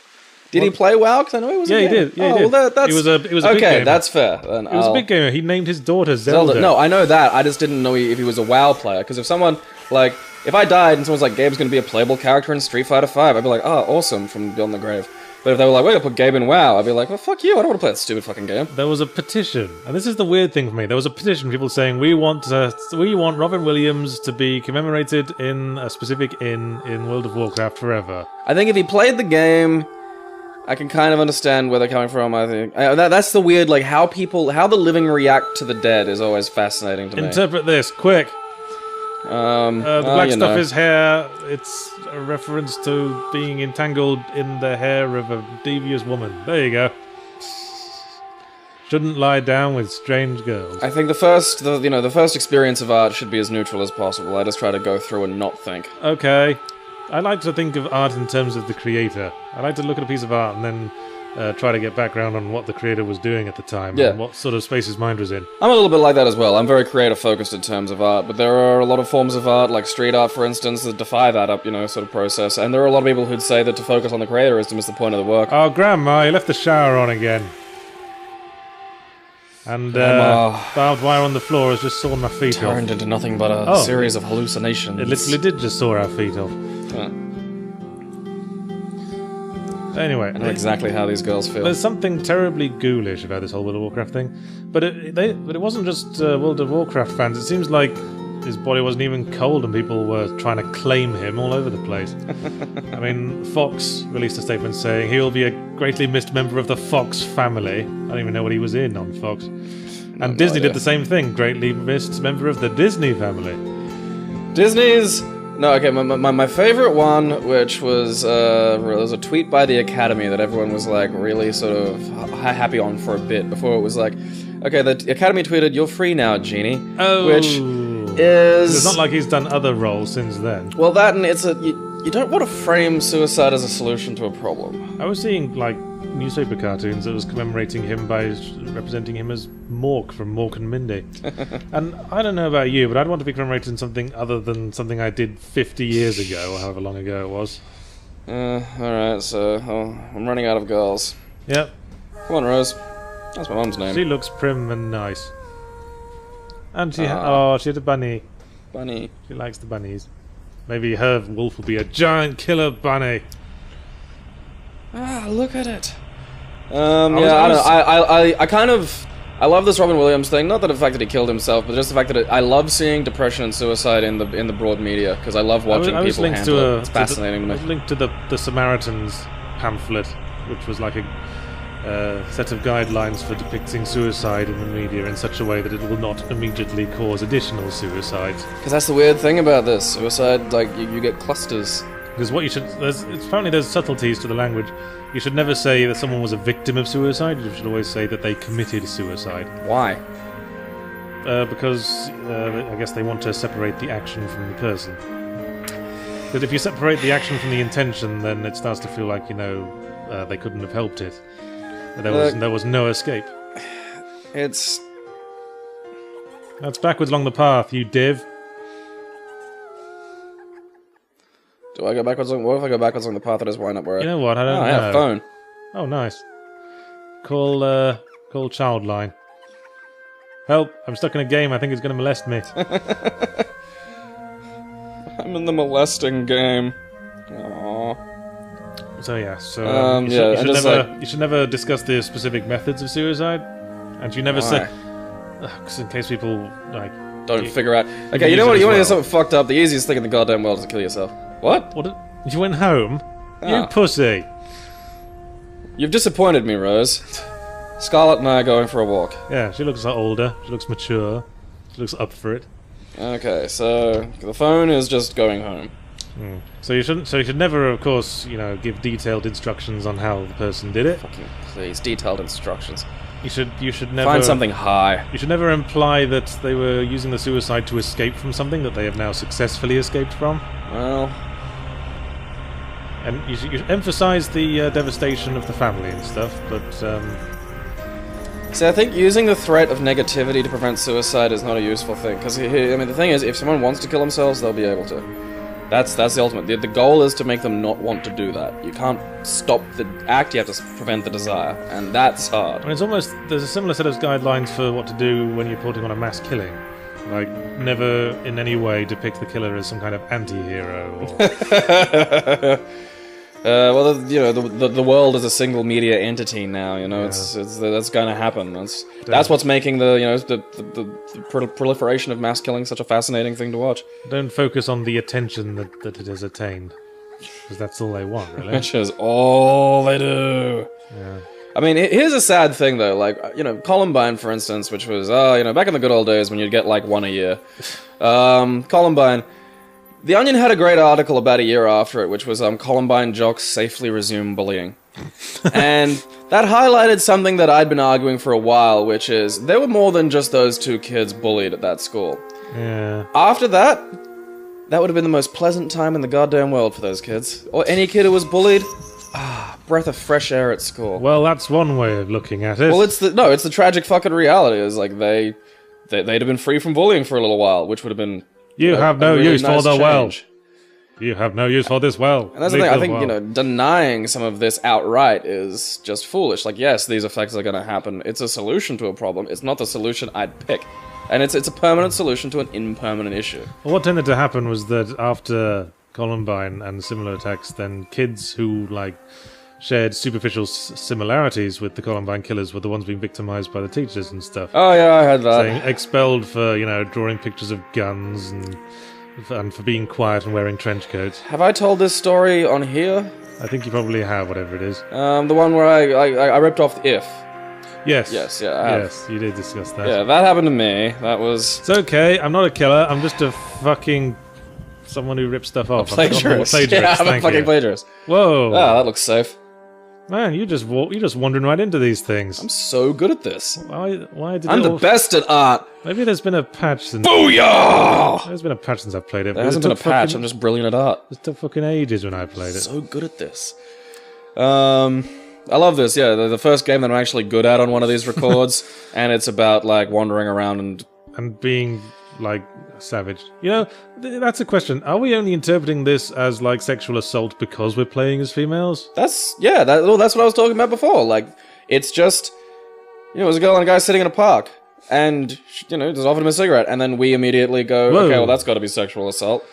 Did he play WoW? Because I know he was a gamer. He did. Yeah, he did. Well, that's... It was a big gamer. Okay, that's fair. Then it was a big gamer. He named his daughter Zelda. No, I know that. I just didn't know if he was a WoW player. Because if someone, if I died and someone's like, Gabe's going to be a playable character in Street Fighter V, I'd be like, oh, awesome, from Beyond the Grave. But if they were like, we're going to put Gabe in WoW, I'd be like, well, fuck you, I don't want to play that stupid fucking game. There was a petition, and this is the weird thing for me. There was a petition, people saying, we want Robin Williams to be commemorated in a specific inn in World of Warcraft forever. I think if he played the game... I can kind of understand where they're coming from, I think. That's the weird, how the living react to the dead is always fascinating to me. Interpret this, quick. The black stuff is hair. It's a reference to being entangled in the hair of a devious woman. There you go. Shouldn't lie down with strange girls. I think the first experience of art should be as neutral as possible. I just try to go through and not think. Okay. I like to think of art in terms of the creator. I like to look at a piece of art and then try to get background on what the creator was doing at the time and what sort of space his mind was in. I'm a little bit like that as well. I'm very creative focused in terms of art, but there are a lot of forms of art, like street art, for instance, that defy that sort of process. And there are a lot of people who'd say that to focus on the creator is to miss the point of the work. Oh, Grandma, you left the shower on again. And barbed wire on the floor has just sawn my feet off. Turned into nothing but a series of hallucinations. It literally did just saw our feet off. Anyway, I know exactly how these girls feel. There's something terribly ghoulish about this whole World of Warcraft thing, but it wasn't just World of Warcraft fans. It seems like his body wasn't even cold, and people were trying to claim him all over the place. I mean, Fox released a statement saying he will be a greatly missed member of the Fox family. I don't even know what he was in on Fox. And Disney did the same thing, greatly missed member of the Disney family. Disney's... No, okay, my favorite one, which was, there was a tweet by the Academy that everyone was, really sort of happy on for a bit before it was okay, the Academy tweeted, "You're free now, Genie." Oh. Which is... It's not like he's done other roles since then. Well, that, and it's you don't want to frame suicide as a solution to a problem. I was seeing, newspaper cartoons that was commemorating him by representing him as Mork from Mork and Mindy. And I don't know about you, but I'd want to be commemorated in something other than something I did 50 years ago, or however long ago it was. Alright, so I'm running out of girls. Yep. Come on, Rose. That's my mum's name. She looks prim and nice. And she she had a bunny. Bunny. She likes the bunnies. Maybe her wolf will be a giant killer bunny. Ah, look at it. I love this Robin Williams thing. Not that the fact that he killed himself, but just the fact that I love seeing depression and suicide in the broad media because I love watching people handle it. It's fascinating to me. I was linked to the Samaritans pamphlet, which was like a set of guidelines for depicting suicide in the media in such a way that it will not immediately cause additional suicides. Because that's the weird thing about this suicide. You get clusters. Because what you should... apparently there's subtleties to the language. You should never say that someone was a victim of suicide. You should always say that they committed suicide. Why? Because I guess they want to separate the action from the person. But if you separate the action from the intention, then it starts to feel like, they couldn't have helped it. There was no escape. It's... That's backwards along the path, you div. Do I go backwards? What if I go backwards on the path that is wind up where? You know what? I don't know. I have a phone. Oh, nice. Call Childline. Help! I'm stuck in a game. I think it's going to molest me. I'm in the molesting game. Aww. So yeah, you should never discuss the specific methods of suicide, and you never say, because in case people like don't figure out. Okay, you know what? You want to hear something fucked up? The easiest thing in the goddamn world is to kill yourself. What? What? You went home? You pussy! You've disappointed me, Rose. Scarlett and I are going for a walk. Yeah, she looks older. She looks mature. She looks up for it. Okay, so the phone is just going home. So you should never, of course, give detailed instructions on how the person did it. Fucking please, detailed instructions. You should never find something high. You should never imply that they were using the suicide to escape from something that they have now successfully escaped from. Well, and you should emphasize the devastation of the family and stuff, but see, I think using the threat of negativity to prevent suicide is not a useful thing. Because the thing is, if someone wants to kill themselves, they'll be able to. That's the ultimate. The goal is to make them not want to do that. You can't stop the act, you have to prevent the desire. And that's hard. There's a similar set of guidelines for what to do when you're reporting on a mass killing. Like, never in any way depict the killer as some kind of anti-hero. Or... well, the world is a single media entity now. That's going to happen. That's what's making the proliferation of mass killing such a fascinating thing to watch. Don't focus on the attention that it has attained, because that's all they want, really. Which is all they do. Yeah. I mean, here's a sad thing though. Like, Columbine, for instance, which was back in the good old days when you'd get like one a year. Columbine. The Onion had a great article about a year after it, which was Columbine jocks safely resume bullying. And that highlighted something that I'd been arguing for a while, which is there were more than just those two kids bullied at that school. Yeah. After that would have been the most pleasant time in the goddamn world for those kids. Or any kid who was bullied. Breath of fresh air at school. Well, that's one way of looking at it. Well, it's the tragic fucking reality. Is like they'd have been free from bullying for a little while, which would have been... You have no use for the well. You have no use for this well. And that's the thing, I think, denying some of this outright is just foolish. Like, yes, these effects are going to happen. It's a solution to a problem. It's not the solution I'd pick. And it's a permanent solution to an impermanent issue. Well, what tended to happen was that after Columbine and similar attacks, then kids who, shared superficial similarities with the Columbine killers were the ones being victimized by the teachers and stuff. Oh yeah, I heard that. Saying expelled for, drawing pictures of guns and for being quiet and wearing trench coats. Have I told this story on here? I think you probably have, whatever it is. The one where I ripped off the If. Yes. Yes, yeah, I have. Yes, you did discuss that. Yeah, that happened to me. That was... It's okay, I'm not a killer, I'm just a fucking... someone who rips stuff off. A plagiarist. Yeah, I'm a fucking plagiarist. Whoa. Ah, that looks safe. Man, you're just wandering right into these things. I'm so good at this. Why did I'm the best at art. Maybe there's been a patch since... Booyah! There's been a patch since I've played it. There hasn't been a patch, I'm just brilliant at art. It took fucking ages when I played it. So good at this. I love this, yeah. The first game that I'm actually good at on one of these records, and it's about, wandering around and being, savage. That's a question. Are we only interpreting this as, sexual assault because we're playing as females? That's what I was talking about before. It's just, there's a girl and a guy sitting in a park, and, just offered him a cigarette, and then we immediately go, Whoa. Okay, well, that's got to be sexual assault.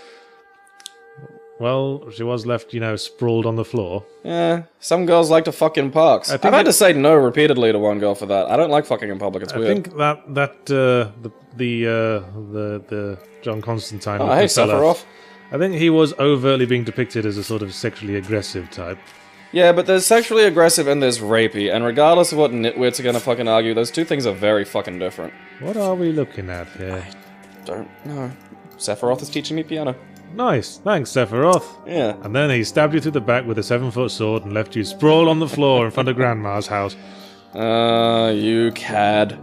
Well, she was left, sprawled on the floor. Yeah, some girls like to fuck in parks. I've had to say no repeatedly to one girl for that. I don't like fucking in public, it's weird. I think the John Constantine... Oh, hey, Sephiroth. I think he was overtly being depicted as a sort of sexually aggressive type. Yeah, but there's sexually aggressive and there's rapey, and regardless of what nitwits are gonna fucking argue, those two things are very fucking different. What are we looking at here? I don't know. Sephiroth is teaching me piano. Nice, thanks, Sephiroth. Yeah. And then he stabbed you through the back with a 7-foot sword and left you sprawled on the floor in front of Grandma's house. You cad.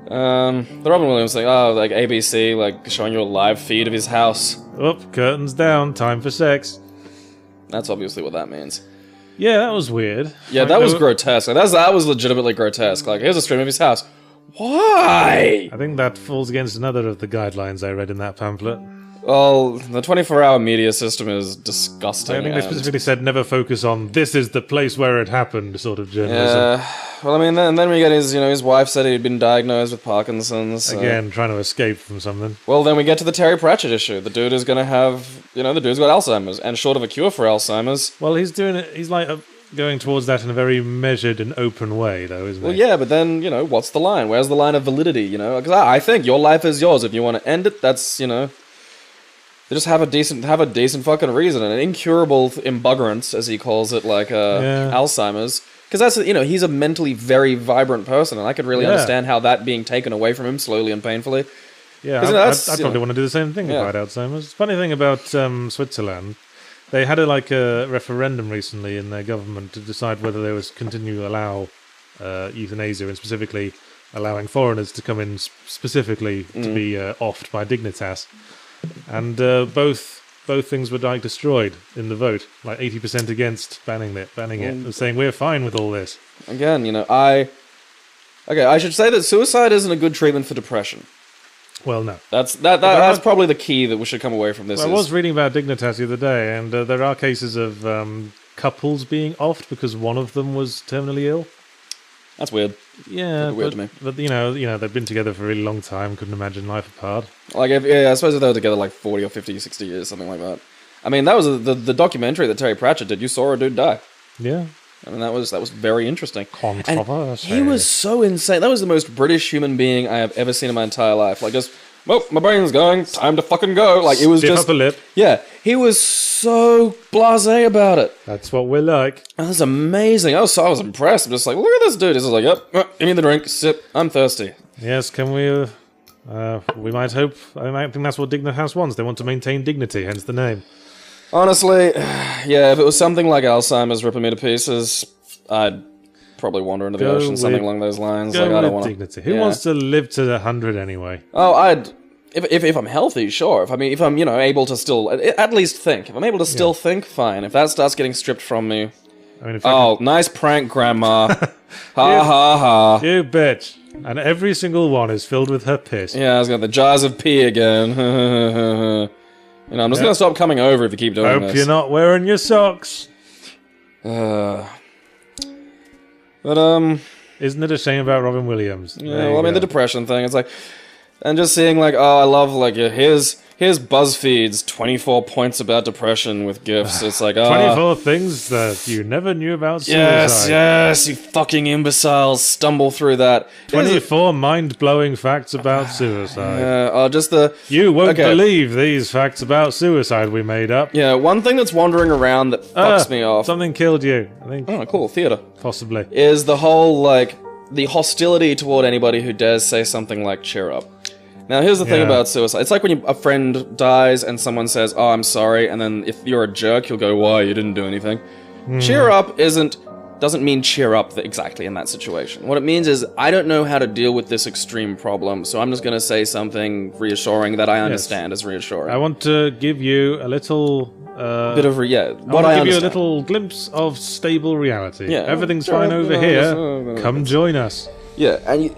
The Robin Williams thing, ABC, showing you a live feed of his house. Oh, curtains down, time for sex. That's obviously what that means. Yeah, that was weird. Yeah, that was grotesque. That was legitimately grotesque. Here's a stream of his house. Why? I think that falls against another of the guidelines I read in that pamphlet. Well, the 24-hour media system is disgusting. I think they specifically said never focus on this is the place where it happened sort of journalism. Yeah. Well, I mean, then we get his wife said he'd been diagnosed with Parkinson's. So. Again, trying to escape from something. Well, then we get to the Terry Pratchett issue. The dude is going to have, the dude's got Alzheimer's, and short of a cure for Alzheimer's. Well, he's doing it, he's like going towards that in a very measured and open way, though, isn't he? Well, yeah, but then, what's the line? Where's the line of validity, Because I think your life is yours. If you want to end it, that's, They just have a decent fucking reason, an incurable embuggerance, as he calls it, like Alzheimer's. Because that's he's a mentally very vibrant person, and I could really understand how that being taken away from him slowly and painfully. Yeah, I probably want to do the same thing about Alzheimer's. Funny thing about Switzerland, they had a referendum recently in their government to decide whether they would continue to allow euthanasia, and specifically allowing foreigners to come in specifically to be offed by Dignitas. And both things were destroyed in the vote, like 80% against banning it, and saying we're fine with all this. Again, I should say that suicide isn't a good treatment for depression. Well, no. That's probably the key that we should come away from this. Well, I was reading about Dignitas the other day, and there are cases of couples being offed because one of them was terminally ill. That's weird. Yeah, weird to me. But they've been together for a really long time. Couldn't imagine life apart. Like, I suppose if they were together like 40 or 50, 60 years, something like that. I mean, that was the documentary that Terry Pratchett did. You saw a dude die. Yeah. I mean, that was very interesting. Controversial. He was so insane. That was the most British human being I have ever seen in my entire life. Like, just, well, my brain's going. Time to fucking go. Like, it was Stiff just up a lip. Yeah, he was so blasé about it. That's what we're like. That was amazing. I was impressed. I'm just like, look at this dude. He's just like, yep, give me the drink, sip. I'm thirsty. Yes, can we? We might hope. I might think that's what Dignitas wants. They want to maintain dignity, hence the name. Honestly, yeah. If it was something like Alzheimer's ripping me to pieces, I'd probably wander into the ocean, something along those lines. Go like, I don't with want dignity. Who wants to live to 100 anyway? Oh, if I'm healthy, sure. If I'm able to still at least think. If I'm able to still think, fine. If that starts getting stripped from me, nice prank, Grandma. Ha ha ha. You bitch. And every single one is filled with her piss. Yeah, I was got the jars of pee again. I'm just gonna stop coming over if you keep doing this. Hope you're not wearing your socks. But isn't it a shame about Robin Williams? Yeah, well, I mean the depression thing. It's like, and just seeing like, I love like here's BuzzFeed's 24 points about depression with gifs. It's like 24 things that you never knew about suicide. Yes, you fucking imbeciles, stumble through that. 24 mind-blowing facts about suicide. Yeah, you won't believe these facts about suicide we made up. Yeah, one thing that's wandering around that fucks me off. Something killed you, I think. Oh, cool, theater. Possibly. Is the whole, like, the hostility toward anybody who dares say something like, cheer up. Now, here's the thing about suicide. It's like when a friend dies and someone says, oh, I'm sorry, and then if you're a jerk, you'll go, why? You didn't do anything. Cheer up doesn't mean cheer up exactly in that situation. What it means is, I don't know how to deal with this extreme problem, so I'm just going to say something reassuring that I understand as reassuring. I want to give you a little... bit of what I want to give you a little glimpse of stable reality. Yeah, everything's fine over here. Come join us. Yeah, and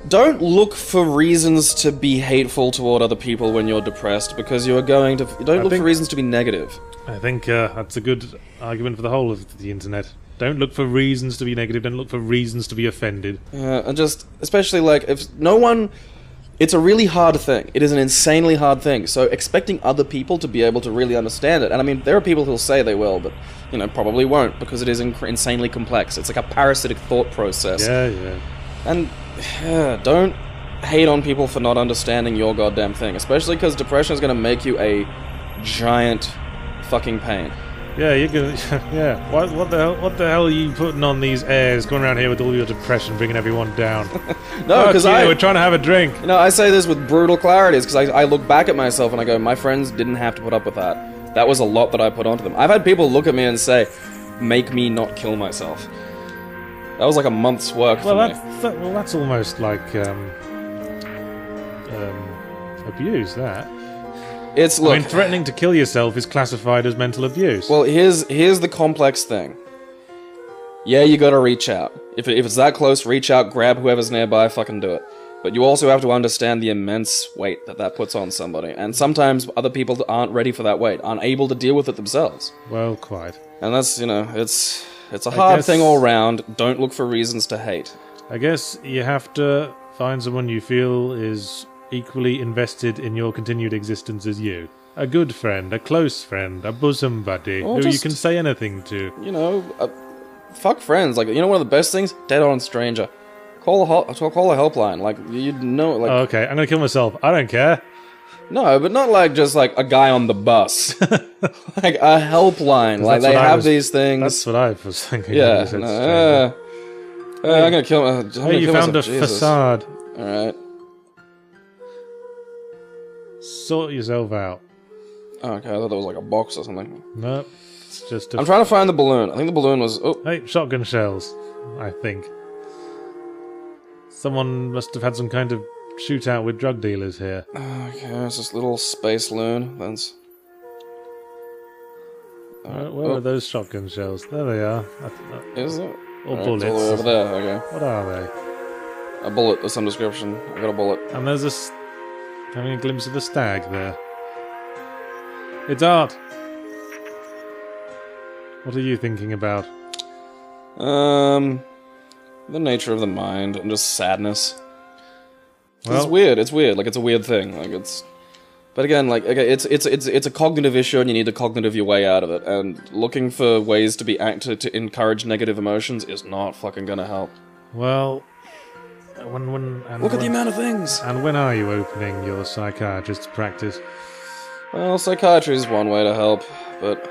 don't look for reasons to be hateful toward other people when you're depressed, because you are going to... Don't look for reasons to be negative. I think that's a good argument for the whole of the internet. Don't look for reasons to be negative, don't look for reasons to be offended. And just, especially like, if no one... It's a really hard thing. It is an insanely hard thing. So expecting other people to be able to really understand it, and I mean, there are people who'll say they will, but, probably won't, because it is insanely complex. It's like a parasitic thought process. Yeah. And don't hate on people for not understanding your goddamn thing, especially because depression is going to make you a giant fucking pain. Yeah, you're gonna. Yeah, what the hell are you putting on these airs, going around here with all your depression, bringing everyone down? No, because we're trying to have a drink. I say this with brutal clarity, because I look back at myself and I go, my friends didn't have to put up with that. That was a lot that I put onto them. I've had people look at me and say, make me not kill myself. That was like a month's work for me. That's almost like abuse, that. Threatening to kill yourself is classified as mental abuse. Well, here's the complex thing. Yeah, you gotta reach out. If it's that close, reach out, grab whoever's nearby, fucking do it. But you also have to understand the immense weight that puts on somebody. And sometimes other people aren't ready for that weight, aren't able to deal with it themselves. Well, quite. And that's, it's a hard thing all round. Don't look for reasons to hate. I guess you have to find someone you feel is equally invested in your continued existence as you. A good friend, a close friend, a bosom buddy, Or who just, you can say anything to. Fuck friends. Like, one of the best things? Dead on stranger. Call a helpline. Like, like... Oh, okay, I'm gonna kill myself. I don't care. No, but not like just like a guy on the bus. Like a helpline. Like they have these things. That's what I was thinking. Yeah. I'm gonna kill myself. Hey, you found a facade. Alright. Sort yourself out. Oh, okay, I thought that was like a box or something. Nope. It's just a... I'm trying to find the balloon. I think the balloon was... Oh. Hey, shotgun shells. I think. Someone must have had some kind of shootout with drug dealers here. Okay, it's this little space loon. That's... Where are those shotgun shells? There they are. Is it? Or right, bullets. it's all the way over there, okay. What are they? A bullet of some description. I got a bullet. And there's having a glimpse of the stag there. It's art. What are you thinking about? The nature of the mind and just sadness. Well, it's weird. It's weird. Like, it's a weird thing. Like, it's... But again, like, okay, it's a cognitive issue, and you need to cognitive your way out of it. And looking for ways to encourage negative emotions is not fucking gonna help. Well, look at the amount of things. And when are you opening your psychiatrist's practice? Well, psychiatry is one way to help, but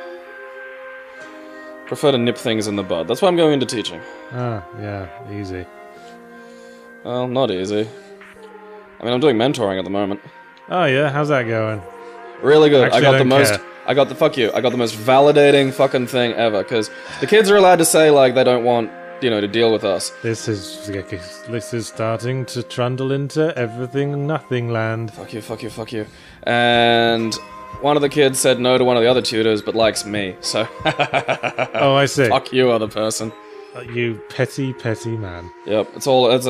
prefer to nip things in the bud. That's why I'm going into teaching. Ah, yeah, easy. Well, not easy. I mean, I'm doing mentoring at the moment. Oh yeah, how's that going? Really good. Actually, I got I the most. care. I got the most validating fucking thing ever. Because the kids are allowed to say like they don't want, to deal with us. This is starting to trundle into everything nothing land. Fuck you. And one of the kids said no to one of the other tutors, but likes me. So. Oh, I see. Fuck you, other person. You petty man. Yep. It's all this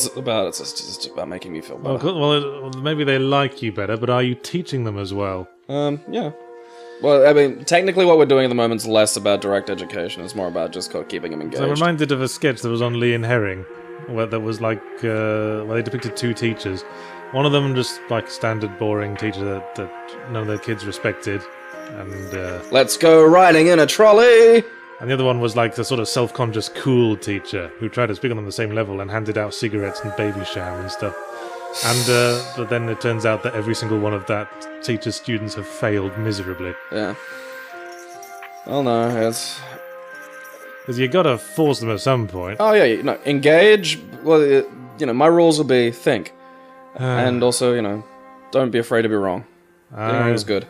is about. It's just about making me feel better. Well, maybe they like you better, but are you teaching them as well? Yeah. Well, I mean, technically what we're doing at the moment is less about direct education. It's more about just keeping them engaged. I'm reminded of a sketch that was on Lee and Herring, where there was like, where they depicted two teachers. One of them just like standard boring teacher that none of their kids respected, and let's go riding in a trolley! And the other one was like the sort of self-conscious cool teacher who tried to speak on the same level and handed out cigarettes and baby sham and stuff. And but then it turns out that every single one of that teacher's students have failed miserably. Yeah. Well, no, it's... Because you gotta force them at some point. Oh, yeah, engage. Well, my rules will be think. And also, don't be afraid to be wrong. Being wrong is good.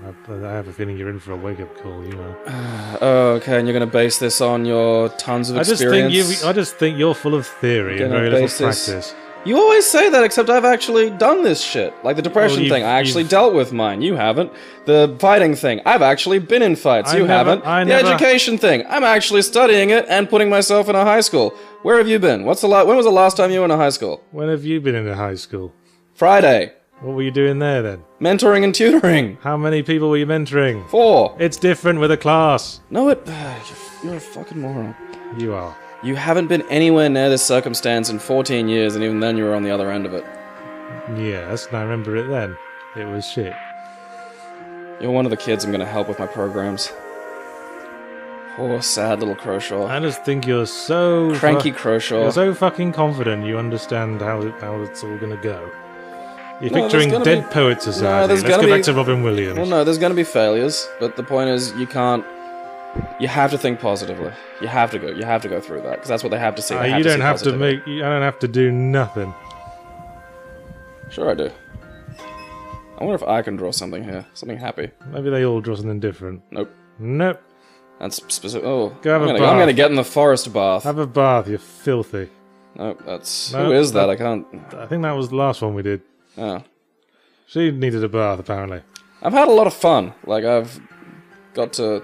I have a feeling you're in for a wake-up call, Okay, and you're going to base this on your tons of experience? I just think you're full of theory and very little practice. You always say that, except I've actually done this shit. Like the depression thing, I actually dealt with mine. You haven't. The fighting thing, I've actually been in fights. You haven't. The education thing, I'm actually studying it and putting myself in a high school. Where have you been? When was the last time you were in a high school? When have you been in a high school? Friday. What were you doing there, then? Mentoring and tutoring. How many people were you mentoring? 4. It's different with a class. No, you're a fucking moron. You are. You haven't been anywhere near this circumstance in 14 years, and even then you were on the other end of it. Yes, and I remember it then. It was shit. You're one of the kids I'm going to help with my programs. Poor, sad little Croshaw. I just think you're so... Cranky Croshaw. You're so fucking confident you understand how it's all going to go. You're picturing Dead Poet Society. Let's go back to Robin Williams. Well, no, there's going to be failures, but the point is, you can't... You have to think positively. You have to go through that, because that's what they have to see. You don't have to make... I don't have to do nothing. Sure I do. I wonder if I can draw something here. Something happy. Maybe they all draw something different. Nope. Nope. That's specific... Oh, go have a bath. I'm going to get in the forest bath. Have a bath, you're filthy. Nope, that's... Who is that? I can't... I think that was the last one we did. Oh. She needed a bath, apparently. I've had a lot of fun. Like, I've got to...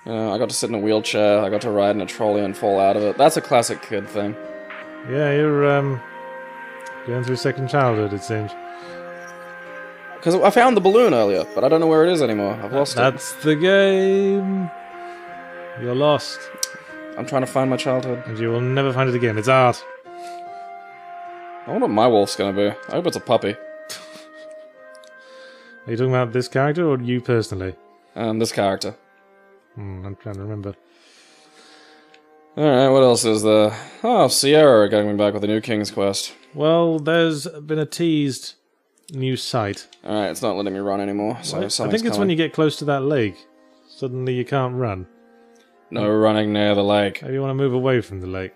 I got to sit in a wheelchair, I got to ride in a trolley and fall out of it. That's a classic kid thing. Yeah, you're going through second childhood, it seems. Because I found the balloon earlier, but I don't know where it is anymore. I've lost it. That's the game. You're lost. I'm trying to find my childhood. And you will never find it again. It's art. I wonder what my wolf's gonna be. I hope it's a puppy. Are you talking about this character or you personally? This character. I'm trying to remember. Alright, what else is there? Oh, Sierra getting me back with a new King's Quest. Well, there's been a teased new site. Alright, it's not letting me run anymore, so I think it's when you get close to that lake. Suddenly you can't run. No running near the lake. Maybe you want to move away from the lake.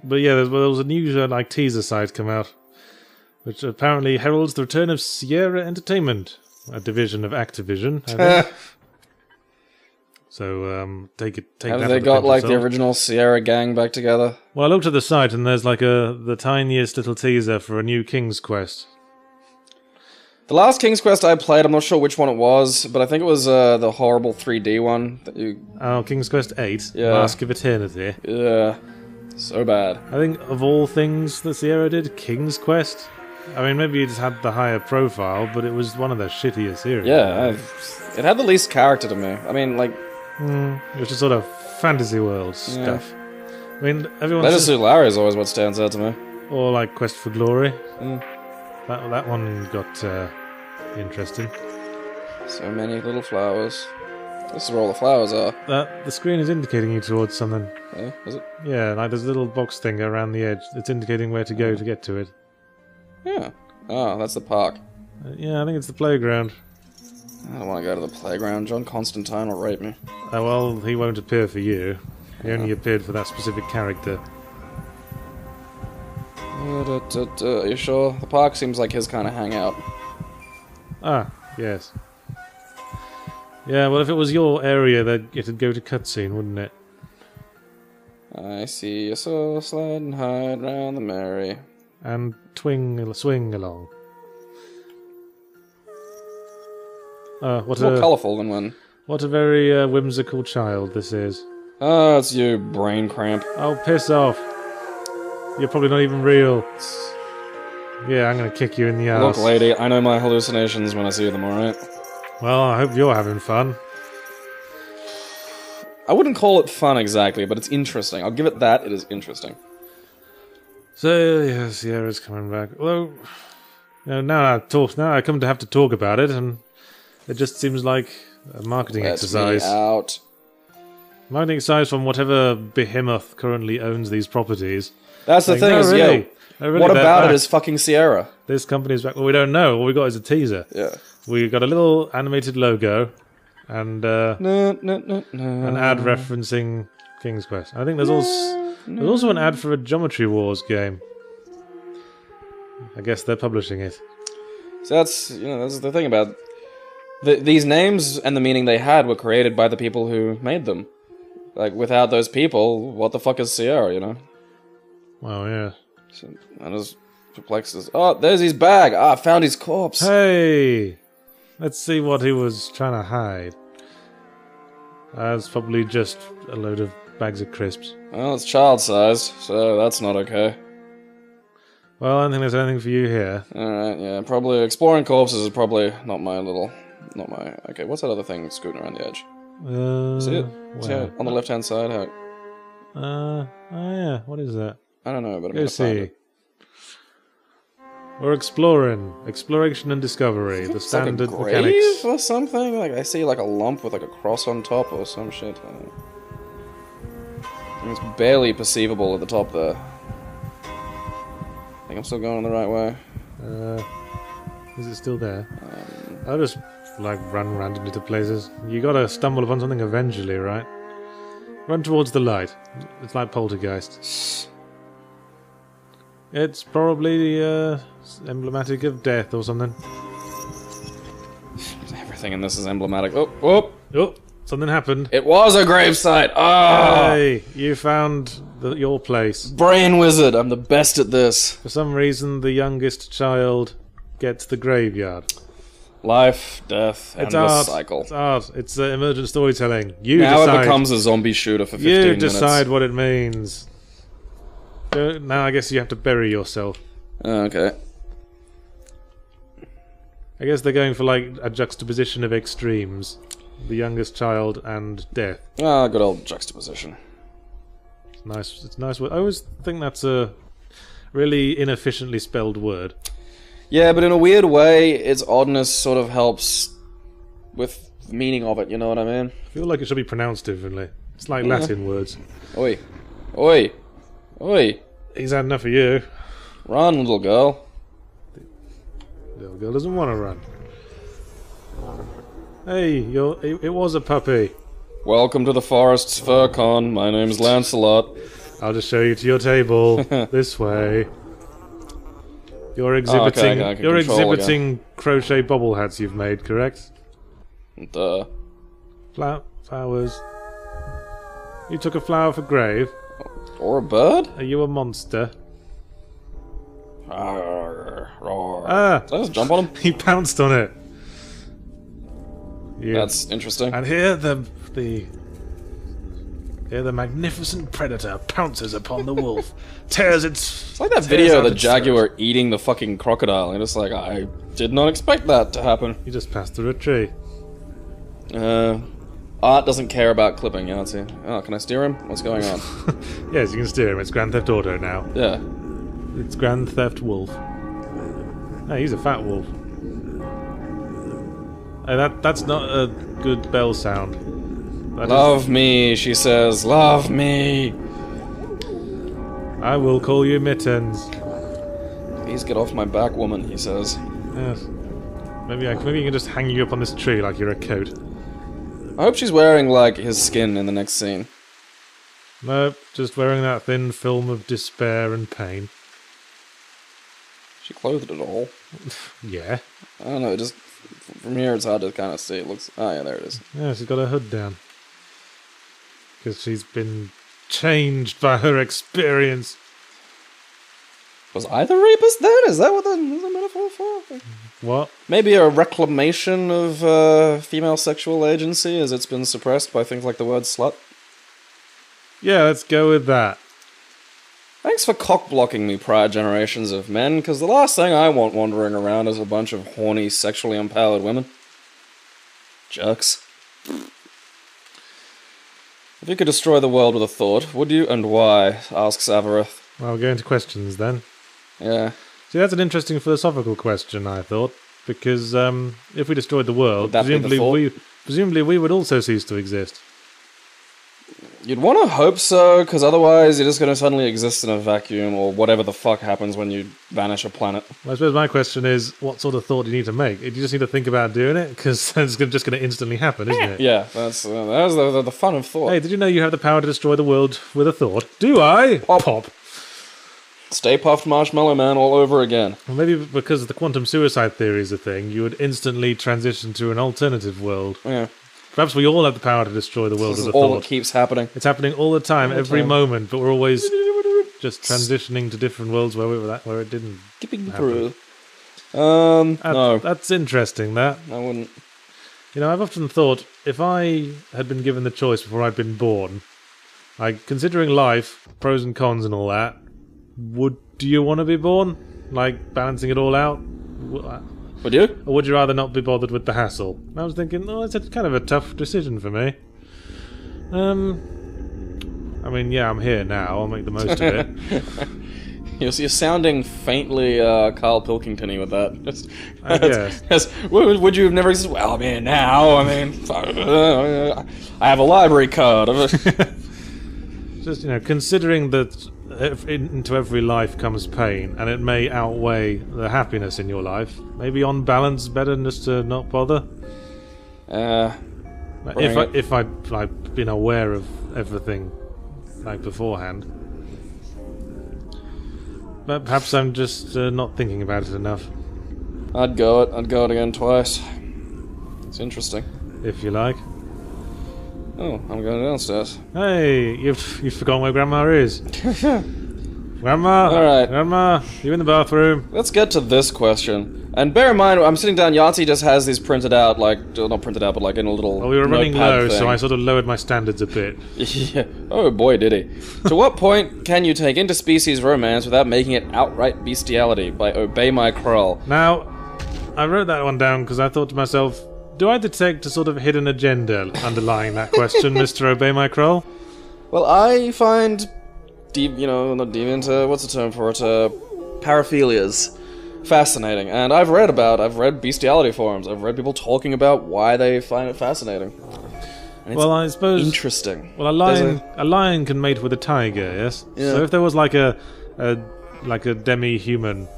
But yeah, there was a new teaser site come out, which apparently heralds the return of Sierra Entertainment, a division of Activision, I think. So, take Have that. they got, like, the original Sierra gang back together? Well, I looked at the site and there's, like, the tiniest little teaser for a new King's Quest. The last King's Quest I played, I'm not sure which one it was, but I think it was the horrible 3D one. That you... Oh, King's Quest 8? Yeah. Mask of Eternity. Yeah. So bad. I think, of all things that Sierra did, King's Quest? I mean, maybe it just had the higher profile, but it was one of the shittier series. Yeah, it had the least character to me. I mean, like... it was just sort of fantasy world stuff. I mean, everyone... Letter Suit Larry is always what stands out to me. Or like Quest for Glory. That one got interesting. So many little flowers. This is where all the flowers are. The screen is indicating you towards something. Is it? Yeah, like there's a little box thing around the edge. It's indicating where to go to get to it. Yeah. Oh, that's the park. Yeah, I think it's the playground. I don't want to go to the playground. John Constantine will rape me. Oh, well, he won't appear for you. He only appeared for that specific character. Are you sure? The park seems like his kind of hangout. Ah, yes. Yeah, well, if it was your area, then it'd go to cutscene, wouldn't it? I see a soul slide and hide round the merry. And swing along. It's more colourful than one. What a very whimsical child this is. Oh, it's you, brain cramp. Oh, piss off. You're probably not even real. Yeah, I'm gonna kick you in the ass. Look, lady, I know my hallucinations when I see them, alright? Well, I hope you're having fun. I wouldn't call it fun exactly, but it's interesting. I'll give it that, it is interesting. So, yeah, Sierra's coming back. Although, now I come to have to talk about it, and it just seems like a marketing exercise. Let me out. Marketing exercise from whatever behemoth currently owns these properties. That's the thing, no, is, really, really what about it is fucking Sierra? This company's back. Well, we don't know. All we got is a teaser. Yeah. We got a little animated logo, and an ad referencing King's Quest. I think there's also an ad for a Geometry Wars game. I guess they're publishing it. So that's the thing about these names and the meaning they had were created by the people who made them. Like, without those people, what the fuck is Sierra, you know? Well, yeah. So that is perplexes. Oh, there's his bag. Ah, I found his corpse. Hey! Let's see what he was trying to hide. That's probably just a load of bags of crisps. Well, it's child size, so that's not okay. Well, I don't think there's anything for you here. Alright, yeah, probably exploring corpses is probably not my... Okay, what's that other thing scooting around the edge? See it? See it on the left-hand side? How... oh yeah, what is that? I don't know, but I'm Go gonna find see. it. We're exploring. Exploration and discovery. The standard like a grave mechanics. or something? Like, I see like a lump with like a cross on top or some shit. I don't know. And it's barely perceivable at the top there. I think I'm still going the right way. Is it still there? I'll just like run randomly to places. You gotta stumble upon something eventually, right? Run towards the light. It's like Poltergeist. It's probably emblematic of death or something. Everything in this is emblematic. Oh! Something happened. It was a gravesite! Ah! Hey, you found your place. Brain wizard, I'm the best at this. For some reason, the youngest child gets the graveyard. Life, death, It's endless art. cycle. It's art. It's emergent storytelling. You now decide. it becomes a zombie shooter for 15 minutes. You decide what it means. Now I guess you have to bury yourself. Okay. I guess they're going for like a juxtaposition of extremes. The youngest child and death. Ah, good old juxtaposition. It's nice. It's nice. I always think that's a really inefficiently spelled word. Yeah, but in a weird way, its oddness sort of helps with the meaning of it, you know what I mean? I feel like it should be pronounced differently. It's like Latin words. Oi. Oi. Oi. He's had enough of you. Run, little girl. The little girl doesn't want to run. Hey, it was a puppy. Welcome to the Forest's Fur Con. My name's Lancelot. I'll just show you to your table. This way. You're exhibiting. Okay, you're exhibiting crochet bobble hats you've made, correct? Duh. Flowers. You took a flower for grave. Or a bird? Are you a monster? Ah! Did I just jump on him? He pounced on it. That's interesting. And here the magnificent predator pounces upon the wolf, tears its. It's like that video of the jaguar eating the fucking crocodile. And it's like, I did not expect that to happen. You just passed through a tree. Art doesn't care about clipping, Yancy. Oh, can I steer him? What's going on? Yes, you can steer him. It's Grand Theft Auto now. Yeah. It's Grand Theft Wolf. Hey, he's a fat wolf. Hey, that's not a good bell sound. Love me, she says. Love me. I will call you Mittens. Please get off my back, woman, he says. Yes. Maybe you can just hang you up on this tree like you're a coat. I hope she's wearing, like, his skin in the next scene. Nope, just wearing that thin film of despair and pain. She clothed at all. Yeah. I don't know, just from here it's hard to kind of see. It looks. Oh yeah, there it is. Yeah, she's got her hood down. Because she's been changed by her experience. Was I the rapist then? Is that what the metaphor for? What? Maybe a reclamation of female sexual agency as it's been suppressed by things like the word slut? Yeah, let's go with that. Thanks for cock-blocking me, prior generations of men, because the last thing I want wandering around is a bunch of horny, sexually empowered women. Jerks. If you could destroy the world with a thought, would you, and why? Asks Avarith. Well, we'll go into questions then. Yeah. See, that's an interesting philosophical question, I thought. Because if we destroyed the world, presumably we would also cease to exist. You'd want to hope so, because otherwise you're just going to suddenly exist in a vacuum, or whatever the fuck happens when you vanish a planet. Well, I suppose my question is, what sort of thought do you need to make? Do you just need to think about doing it? Because it's just going to instantly happen, isn't it? Yeah, that's the fun of thought. Hey, did you know you have the power to destroy the world with a thought? Do I? Pop. Stay Puft Marshmallow Man all over again. Well, maybe because the quantum suicide theory is a thing, you would instantly transition to an alternative world. Yeah. Perhaps we all have the power to destroy the world This with is a all thought. that keeps happening. It's happening all the time, every moment, but we're always just transitioning to different worlds where it didn't happen. No. That's interesting, that. I wouldn't. You know, I've often thought, if I had been given the choice before I'd been born, like, considering life, pros and cons and all that, do you want to be born? Like, balancing it all out? Would you? Or would you rather not be bothered with the hassle? I was thinking, it's kind of a tough decision for me. I mean, yeah, I'm here now. I'll make the most of it. You're sounding faintly Carl Pilkington-y with that. I guess. Would you have never existed? Well, I'm here now. I mean, I have a library card. Just, considering that into every life comes pain, and it may outweigh the happiness in your life. Maybe on balance, better just to not bother. If I'd been aware of everything, like beforehand. But perhaps I'm just not thinking about it enough. I'd go it again twice. It's interesting. If you like. Oh, I'm going downstairs. Hey, you've forgotten where Grandma is. Grandma! Alright. Grandma, you in the bathroom? Let's get to this question. And bear in mind, I'm sitting down, Yahtzee just has these printed out, like, not printed out, but like in a little Well, we were running notepad low, thing. so I sort of lowered my standards a bit. Yeah. Oh boy, did he. To what point can you take interspecies romance without making it outright bestiality? By Obey My Krull. Now, I wrote that one down because I thought to myself, do I detect a sort of hidden agenda underlying that question, Mr. Obey My Krull? Well, I find not deviant, what's the term for it? Paraphilias. Fascinating. And I've read bestiality forums. I've read people talking about why they find it fascinating. And it's I suppose interesting. Well, a lion can mate with a tiger, yes. Yeah. So if there was like a demi-human,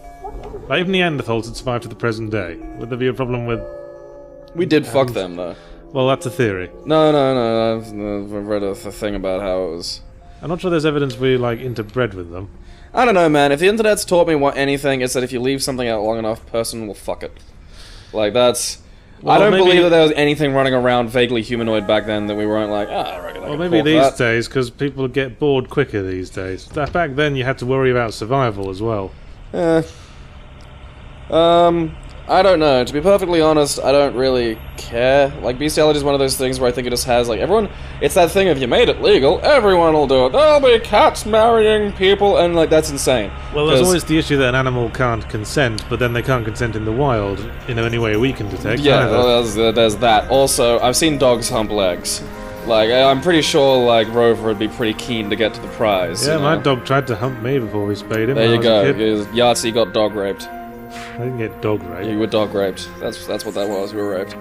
like even Neanderthals had survived to the present day, would there be a problem with? We did fuck them though. Well, that's a theory. No. I've read a thing about how it was. I'm not sure there's evidence we like interbred with them. I don't know, man. If the internet's taught me anything, it's that if you leave something out long enough, person will fuck it. Like, that's... Well, I don't maybe- believe that there was anything running around vaguely humanoid back then that we weren't like, I reckon I Well, can maybe pork these that. days, because people get bored quicker these days. Back then, you had to worry about survival as well. I don't know. To be perfectly honest, I don't really care. Like, bestiality is one of those things where I think it just has, like, everyone... It's that thing of, you made it legal, everyone will do it. There'll be cats marrying people, and, like, that's insane. Well, there's 'Cause- always the issue that an animal can't consent, but then they can't consent in the wild in any way we can detect. Yeah, either. well, there's that. Also, I've seen dogs hump legs. Like, I'm pretty sure, like, Rover would be pretty keen to get to the prize. Yeah, you know? my dog tried to hump me before we spayed him. There when you I was a go. kid. Yahtzee got dog raped. I didn't get dog raped. You were dog raped. That's what that was. You were raped.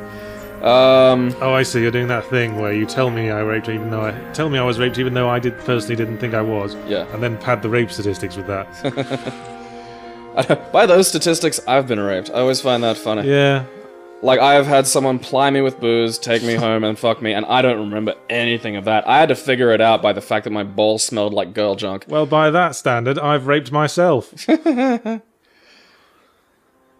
Oh, I see. You're doing that thing where you tell me I raped, even though I was raped, even though I personally didn't think I was. Yeah. And then pad the rape statistics with that. By those statistics, I've been raped. I always find that funny. Yeah. Like, I have had someone ply me with booze, take me home, and fuck me, and I don't remember anything of that. I had to figure it out by the fact that my balls smelled like girl junk. Well, by that standard, I've raped myself.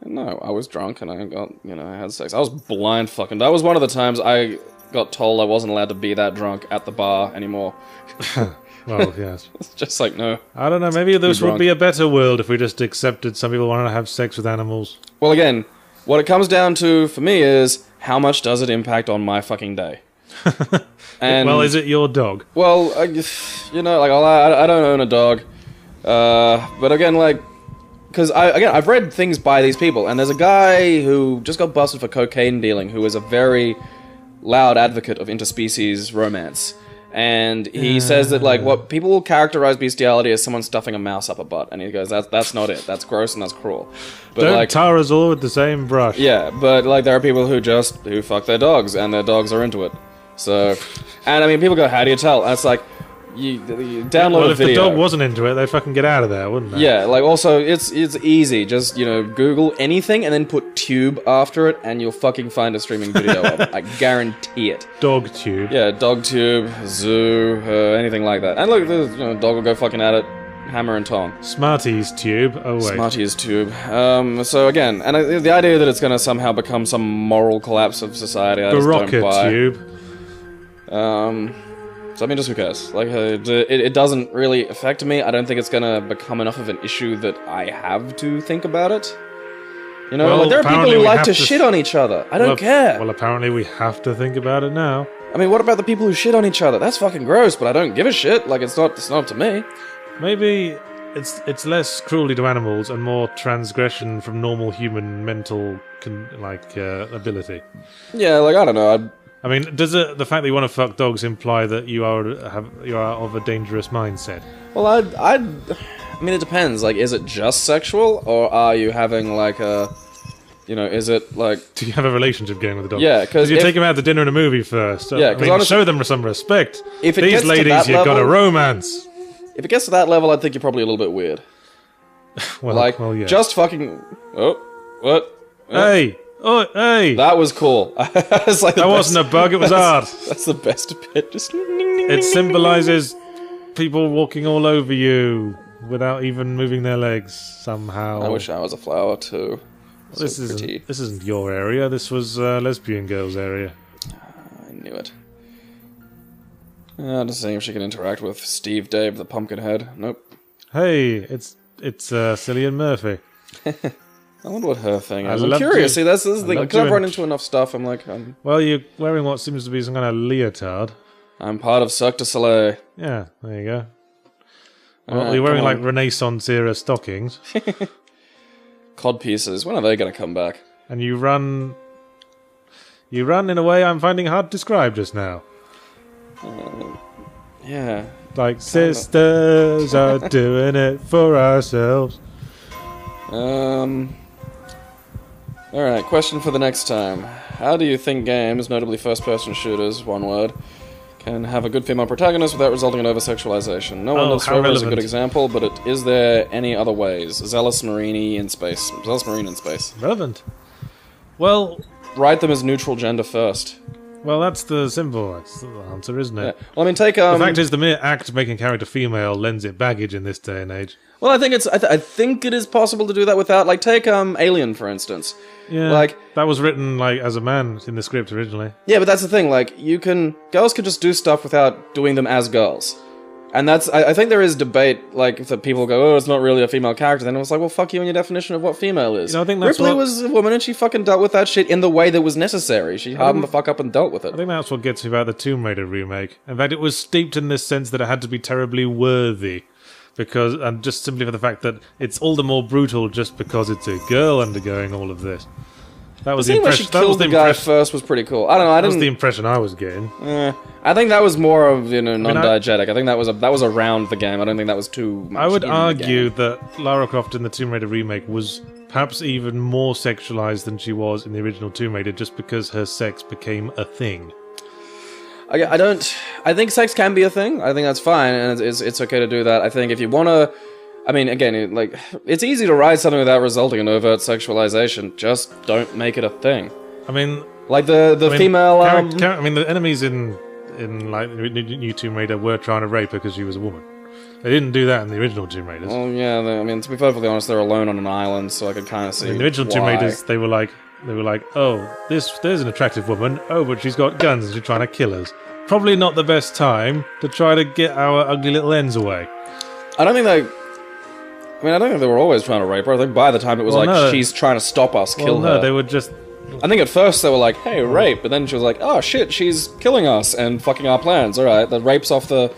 No, I was drunk and I I had sex. I was blind fucking. That was one of the times I got told I wasn't allowed to be that drunk at the bar anymore. Well, yes. It's just like, no. I don't know, maybe this would drunk. be a better world if we just accepted some people want to have sex with animals. Well, again, what it comes down to for me is how much does it impact on my fucking day? And Well, is it your dog? well, I don't own a dog, but again, like, because I've read things by these people, and there's a guy who just got busted for cocaine dealing, who is a very loud advocate of interspecies romance. And he says that, like, what people will characterize bestiality as someone stuffing a mouse up a butt, and he goes, that's not it. That's gross and that's cruel. But Don't like, tar us all with the same brush. yeah, but like, there are people who fuck their dogs, and their dogs are into it. So, and I mean, people go, how do you tell? And it's like, you download Well, a if video. the dog wasn't into it, they'd fucking get out of there, wouldn't they? Yeah, like, also, it's easy. Just, Google anything and then put tube after it, and you'll fucking find a streaming video of it. I guarantee it. Dog tube. Yeah, dog tube, zoo, anything like that. And look, dog will go fucking at it, hammer and tong. Smarties tube. Oh, wait. Smarties tube. So again, and the idea that it's going to somehow become some moral collapse of society, I just don't Barocca buy. tube. So I mean, just who cares? Like, it doesn't really affect me. I don't think it's gonna become enough of an issue that I have to think about it. Well, like, there are people apparently who we like have to to shit on each other. I don't care. Well, apparently we have to think about it now. I mean, what about the people who shit on each other? That's fucking gross, but I don't give a shit. Like, it's not up to me. Maybe it's less cruelty to animals and more transgression from normal human mental ability. Yeah, like, I don't know. I mean, does the fact that you want to fuck dogs imply that you are of a dangerous mindset? Well, I mean, it depends. Like, is it just sexual, or are you having like a, is it like? Do you have a relationship going with the dog? Yeah, because you take them out to dinner and a movie first. Yeah, I 'cause mean, honestly, show them some respect. if it These gets to ladies, that you've got a level- romance. If it gets to that level, I think you're probably a little bit weird. Well, yeah. Just fucking. Oh, what? Hey, oh, hey! That was cool. It's like That wasn't a bug; it was art. That's the best bit. Just. It symbolizes people walking all over you without even moving their legs somehow. I wish I was a flower too. This isn't your area. This was lesbian girl's area. I knew it. Just seeing if she can interact with Steve Dave the Pumpkinhead. Nope. Hey, it's Cillian Murphy. I wonder what her thing is. I'm curious. See, this is the thing. Because I've run into enough stuff, I'm like... Well, you're wearing what seems to be some kind of leotard. I'm part of Cirque du Soleil. Yeah, there you go. Well, you're wearing like Renaissance-era stockings. Cod pieces. When are they going to come back? And you run in a way I'm finding hard to describe just now. Yeah. Like sisters are doing it for ourselves. Alright, question for the next time. How do you think games, notably first-person shooters, one word, can have a good female protagonist without resulting in over-sexualization? No One Lives Forever is a good example, but is there any other ways? Zealous Marine in space. Relevant. Well... Write them as neutral gender first. Well, that's the simple answer, isn't it? Yeah. Well, I mean, take... the fact is, the mere act of making a character female lends it baggage in this day and age. Well, I think I think it is possible to do that without, like, take Alien for instance. Yeah, like that was written like as a man in the script originally. Yeah, but that's the thing. Like, girls can just do stuff without doing them as girls, and that's I think there is debate. Like, if the people go, "Oh, it's not really a female character," then it was like, "Well, fuck you and your definition of what female is." I think that's Ripley was a woman, and she fucking dealt with that shit in the way that was necessary. She hardened the fuck up and dealt with it. I think that's what gets me about the Tomb Raider remake. In fact, it was steeped in this sense that it had to be terribly worthy. And just simply for the fact that it's all the more brutal just because it's a girl undergoing all of this. That was the impression. She killed the guy first was pretty cool. I don't know. That was the impression I was getting. I think that was more of non-diegetic. I think that was around the game. I don't think that was too much. I would argue that Lara Croft in the Tomb Raider remake was perhaps even more sexualized than she was in the original Tomb Raider, just because her sex became a thing. I think sex can be a thing. I think that's fine, and it's okay to do that. I think if you want to... I mean, again, it's easy to write something without resulting in overt sexualization. Just don't make it a thing. I mean... Like the female... I mean, the enemies in like New Tomb Raider were trying to rape her because she was a woman. They didn't do that in the original Tomb Raiders. Well, yeah, I mean, to be perfectly honest, they're alone on an island, so I could kind of see in the original Tomb Raiders, they were like, oh, there's an attractive woman. Oh, but she's got guns and she's trying to kill us. Probably not the best time to try to get our ugly little ends away. I don't think they were always trying to rape her. I think by the time it was she's trying to stop us, kill her. No, they were just... I think at first they were like, hey, rape, but then she was like, oh shit, she's killing us and fucking our plans. Alright, the rape's off the...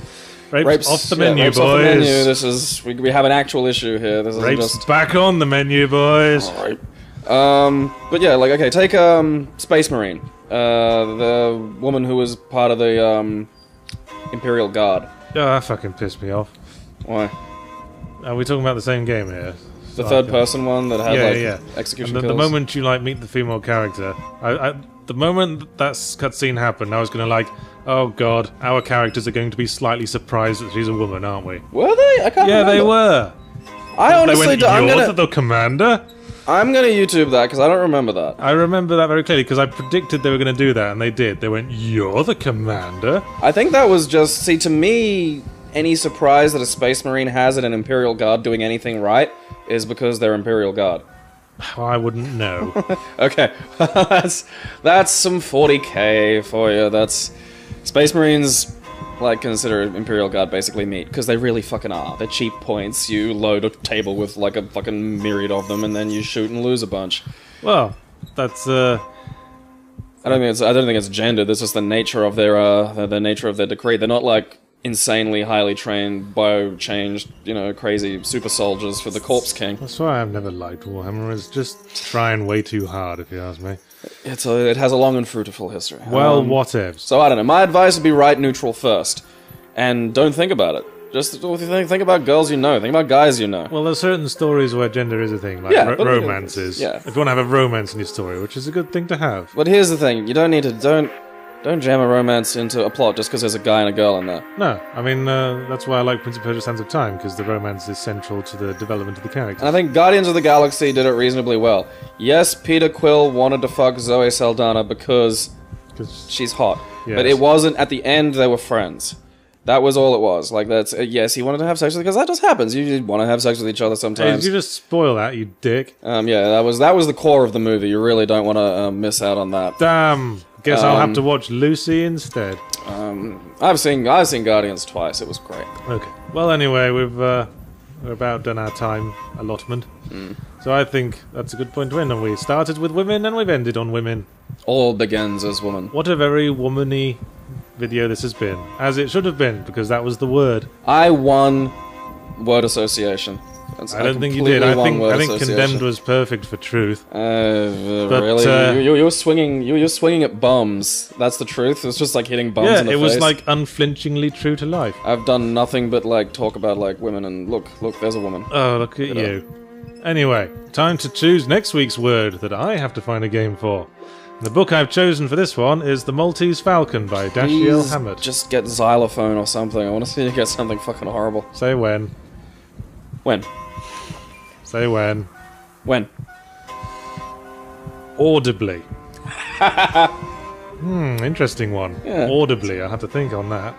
Rape's off the menu, boys. Off the menu. This is... We have an actual issue here. This Rape's just... back on the menu, boys. Alright. But yeah, like, okay, take, Space Marine. The woman who was part of the, Imperial Guard. Oh, that fucking pissed me off. Why? Are we talking about the same game here? The third-person one that had, execution kills? The moment you, meet the female character, the moment that cutscene happened, I was gonna oh god, our characters are going to be slightly surprised that she's a woman, aren't we? Were they? I can't remember. Yeah, they were. I honestly don't. You're the commander? I'm gonna YouTube that, because I don't remember that. I remember that very clearly, because I predicted they were gonna do that, and they did. They went, you're the commander? I think that was just... See, to me, any surprise that a Space Marine has at an Imperial Guard doing anything right is because they're Imperial Guard. I wouldn't know. Okay, that's some 40k for you. That's... Space Marines... consider Imperial Guard basically meat, because they really fucking are. They're cheap points, you load a table with, a fucking myriad of them, and then you shoot and lose a bunch. Well, that's, I don't think it's gendered, that's just the nature of their nature of their decree. They're not, insanely highly trained, bio-changed, crazy super soldiers for the Corpse King. That's why I've never liked Warhammer, it's just trying way too hard, if you ask me. It has a long and fruitful history. Well, whatever. So I don't know. My advice would be write neutral first, and don't think about it. Just think about girls you know. Think about guys you know. Well, there's certain stories where gender is a thing, romances. Yeah. If you want to have a romance in your story, which is a good thing to have. But here's the thing: you don't need to don't jam a romance into a plot just because there's a guy and a girl in there. No, I mean that's why I like Prince of Persia: Sands of Time, because the romance is central to the development of the characters. And I think Guardians of the Galaxy did it reasonably well. Yes, Peter Quill wanted to fuck Zoe Saldana because she's hot, yes. But it wasn't. At the end, they were friends. That was all it was. That's yes, he wanted to have sex with her, because that just happens. You want to have sex with each other sometimes. Hey, you just spoil that, you dick. Yeah, that was the core of the movie. You really don't want to miss out on that. Damn. Guess I'll have to watch Lucy instead. I've seen Guardians twice. It was great. Okay. Well, anyway, we've We're about done our time allotment. So I think that's a good point to end on. We started with women and we've ended on women. All begins as woman. What a very woman-y video this has been. As it should have been, because that was the word. I won word association. I don't think you did. I think condemned was perfect for truth. Really? You're swinging at bums. That's the truth. It's just like hitting bums in the face. Yeah, it was like unflinchingly true to life. I've done nothing but like talk about like women and look, there's a woman. Oh, look at you. Anyway, time to choose next week's word that I have to find a game for. The book I've chosen for this one is The Maltese Falcon by Dashiell Hammett. Just get xylophone or something. I want to see you get something fucking horrible. Say when. When? Say when. When? Audibly. Interesting one. Yeah. Audibly, I'll have to think on that.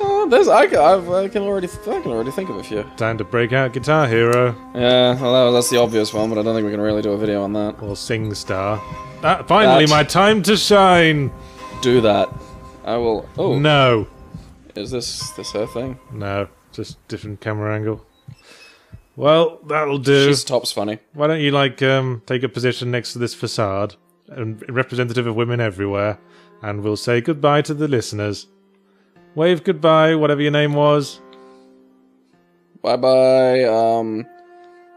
I can already think of a few. Time to break out Guitar Hero. Yeah, well that's the obvious one, but I don't think we can really do a video on that. Or SingStar. Finally, my time to shine! Do that. I will... Oh. No. Is this her thing? No, just different camera angle. Well, that'll do. She's tops funny. Why don't you, like, take a position next to this facade, representative of women everywhere, and we'll say goodbye to the listeners. Wave goodbye, whatever your name was. Bye-bye,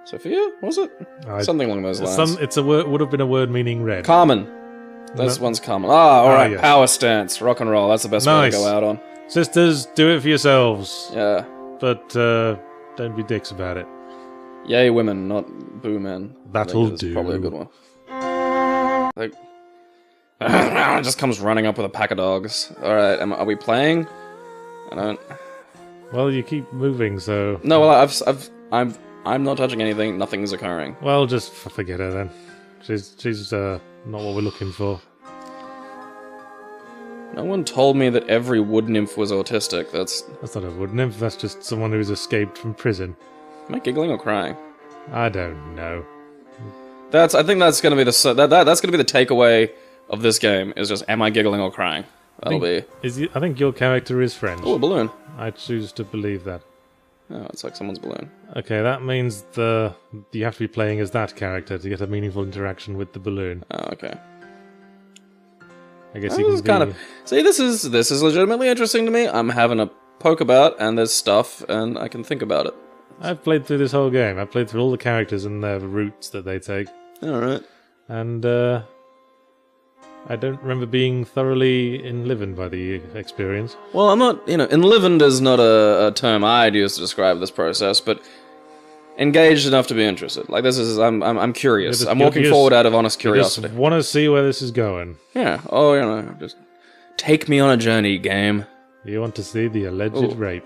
Sophia? Was it? Something along those lines. Would have been a word meaning red. Carmen. This one's Carmen. Alright, yes. Power stance. Rock and roll. That's the best way to go out on. Sisters, do it for yourselves. Yeah. But, don't be dicks about it. Yay women, not boo men. That'll do. Probably a good one. Like, just comes running up with a pack of dogs. Alright, are we playing? I don't... Well, you keep moving, so... No, well, I'm not touching anything, nothing's occurring. Well, just forget her then. She's not what we're looking for. No one told me that every wood nymph was autistic. That's not a wood nymph, that's just someone who's escaped from prison. Am I giggling or crying? I don't know. I think that's gonna be that's gonna be the takeaway of this game, is just, am I giggling or crying? I think your character is French. Oh, a balloon. I choose to believe that. Oh, it's like someone's balloon. Okay, that means you have to be playing as that character to get a meaningful interaction with the balloon. Oh, okay. I guess you can See, this is legitimately interesting to me. I'm having a poke about, and there's stuff, and I can think about it. I've played through this whole game. I've played through all the characters and their routes that they take. Alright. And, I don't remember being thoroughly enlivened by the experience. Well, I'm not, enlivened is not a term I'd use to describe this process, but engaged enough to be interested. Like, this is, I'm curious. I'm walking forward out of honest curiosity. I just want to see where this is going. Yeah. Oh, just take me on a journey, game. You want to see the alleged rape.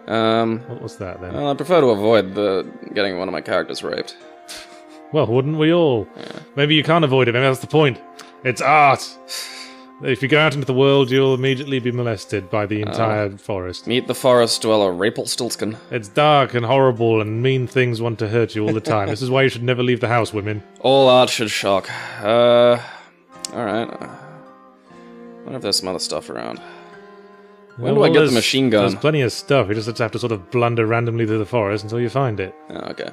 What was that, then? Well, I prefer to avoid getting one of my characters raped. Well, wouldn't we all? Yeah. Maybe you can't avoid it. Maybe that's the point. It's art. If you go out into the world, you'll immediately be molested by the entire forest. Meet the forest dweller, Rapelstiltskin. It's dark and horrible, and mean things want to hurt you all the time. This is why you should never leave the house, women. All art should shock. Alright. I wonder if there's some other stuff around. When do I get the machine gun? There's plenty of stuff. You just have to sort of blunder randomly through the forest until you find it. Oh, okay.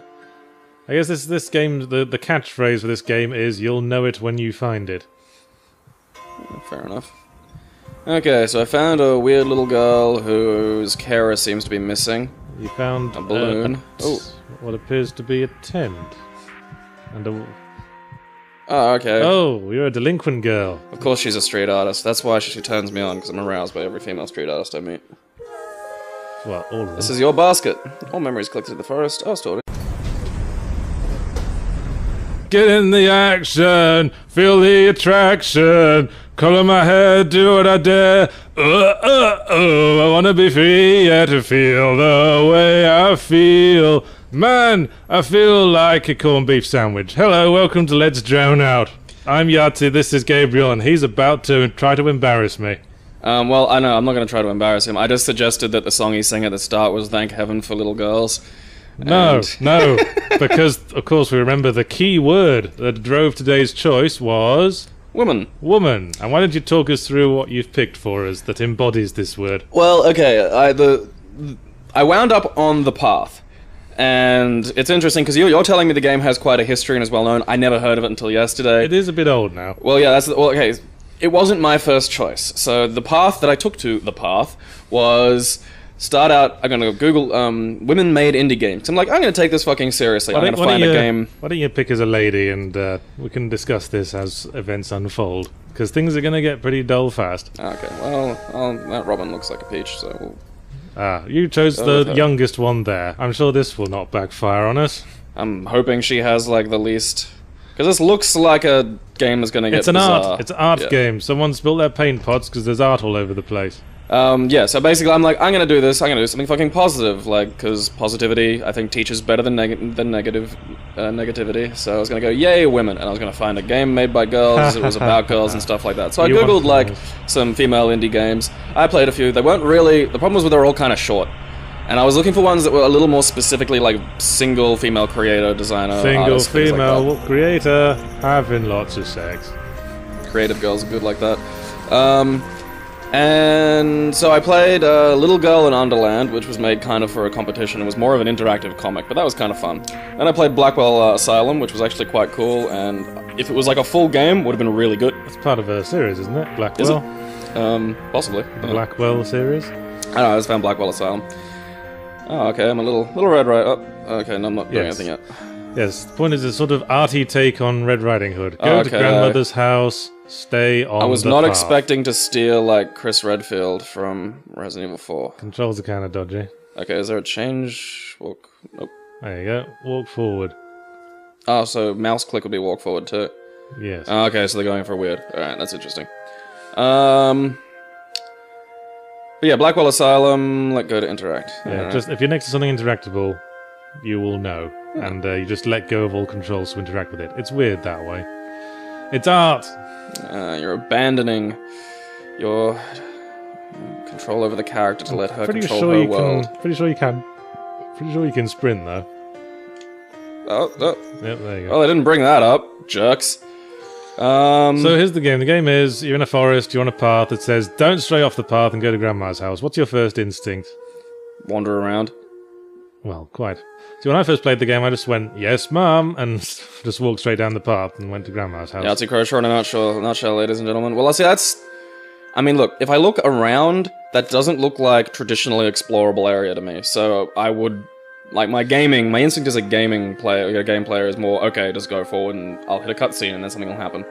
I guess this game, the catchphrase for this game is, you'll know it when you find it. Fair enough. Okay, so I found a weird little girl whose carer seems to be missing. You found a balloon. What appears to be a tent. And a... Oh, okay. Oh, you're a delinquent girl. Of course she's a street artist. That's why she turns me on, because I'm aroused by every female street artist I meet. Well, all of them. This is your basket. All memories collected in the forest. Oh, stored it. Get in the action, feel the attraction, colour my hair, do what I dare. I wanna be free, yeah, to feel the way I feel. Man, I feel like a corned beef sandwich. Hello, welcome to Let's Drown Out. I'm Arty, this is Gabriel, and he's about to try to embarrass me. Well, I know, I'm not gonna try to embarrass him. I just suggested that the song he sang at the start was Thank Heaven for Little Girls. No, because, of course, we remember the key word that drove today's choice was... Woman. Woman. And why don't you talk us through what you've picked for us that embodies this word? Well, okay, I wound up on the path, And it's interesting because you're telling me the game has quite a history and is well known. I never heard of it until yesterday. It is a bit old now. Well, yeah, okay. It wasn't my first choice. So the path that I took to the path was start out. I'm gonna Google women-made indie games. I'm like, I'm gonna take this fucking seriously. I'm gonna find a game. Why don't you pick as a lady and we can discuss this as events unfold? Because things are gonna get pretty dull fast. Okay. Well, that Robin looks like a peach, so we'll... You chose the youngest one there. I'm sure this will not backfire on us. I'm hoping she has, like, the least... Because this looks like a game that's gonna get bizarre. It's an art game. Someone's built their paint pots because there's art all over the place. Yeah, so basically I'm like, I'm gonna do this, I'm gonna do something fucking positive, like, because positivity, I think, teaches better than negativity, so I was gonna go, yay, women, and I was gonna find a game made by girls, it was about girls and stuff like that. So I googled, like, some female indie games. I played a few, they weren't really, the problem was they were all kind of short. And I was looking for ones that were a little more specifically, like, single female creator, designer, single artist, female like creator, having lots of sex. Creative girls are good like that. And so I played Little Girl in Underland, which was made kind of for a competition. It was more of an interactive comic, but that was kind of fun. And I played Blackwell Asylum, which was actually quite cool, and if it was like a full game, would have been really good. It's part of a series, isn't it? Blackwell? Is it? Possibly. The Blackwell series? I don't know, I just found Blackwell Asylum. Oh, okay, I'm a little red right up. Okay, no, I'm not doing anything yet. Yes, the point is a sort of arty take on Red Riding Hood. Go to grandmother's house, stay on the I was not expecting to steal, like, Chris Redfield from Resident Evil 4. Controls are kind of dodgy. Okay, is there a change? Walk? Nope. There you go. Walk forward. Oh, so mouse click would be walk forward too? Yes. Oh, okay, so they're going for weird. Alright, that's interesting. But yeah, Blackwell Asylum, let go to interact. Yeah, just if you're next to something interactable, you will know. And you just let go of all controls to interact with it. It's weird that way. It's art! You're abandoning your control over the character to let her control her world. Pretty sure you can sprint, though. Oh. Yep, there you go. Well, they didn't bring that up, jerks. So here's the game. The game is, you're in a forest, you're on a path that says, don't stray off the path and go to Grandma's house. What's your first instinct? Wander around. Well, quite. So when I first played the game, I just went, yes, Mum, and just walked straight down the path and went to Grandma's house. Yeah, it's a crochet in a nutshell, ladies and gentlemen. Well, see, that's... I mean, look, if I look around, that doesn't look like traditionally explorable area to me. So I would... Like, my instinct as a game player is more, okay, just go forward and I'll hit a cutscene and then something will happen.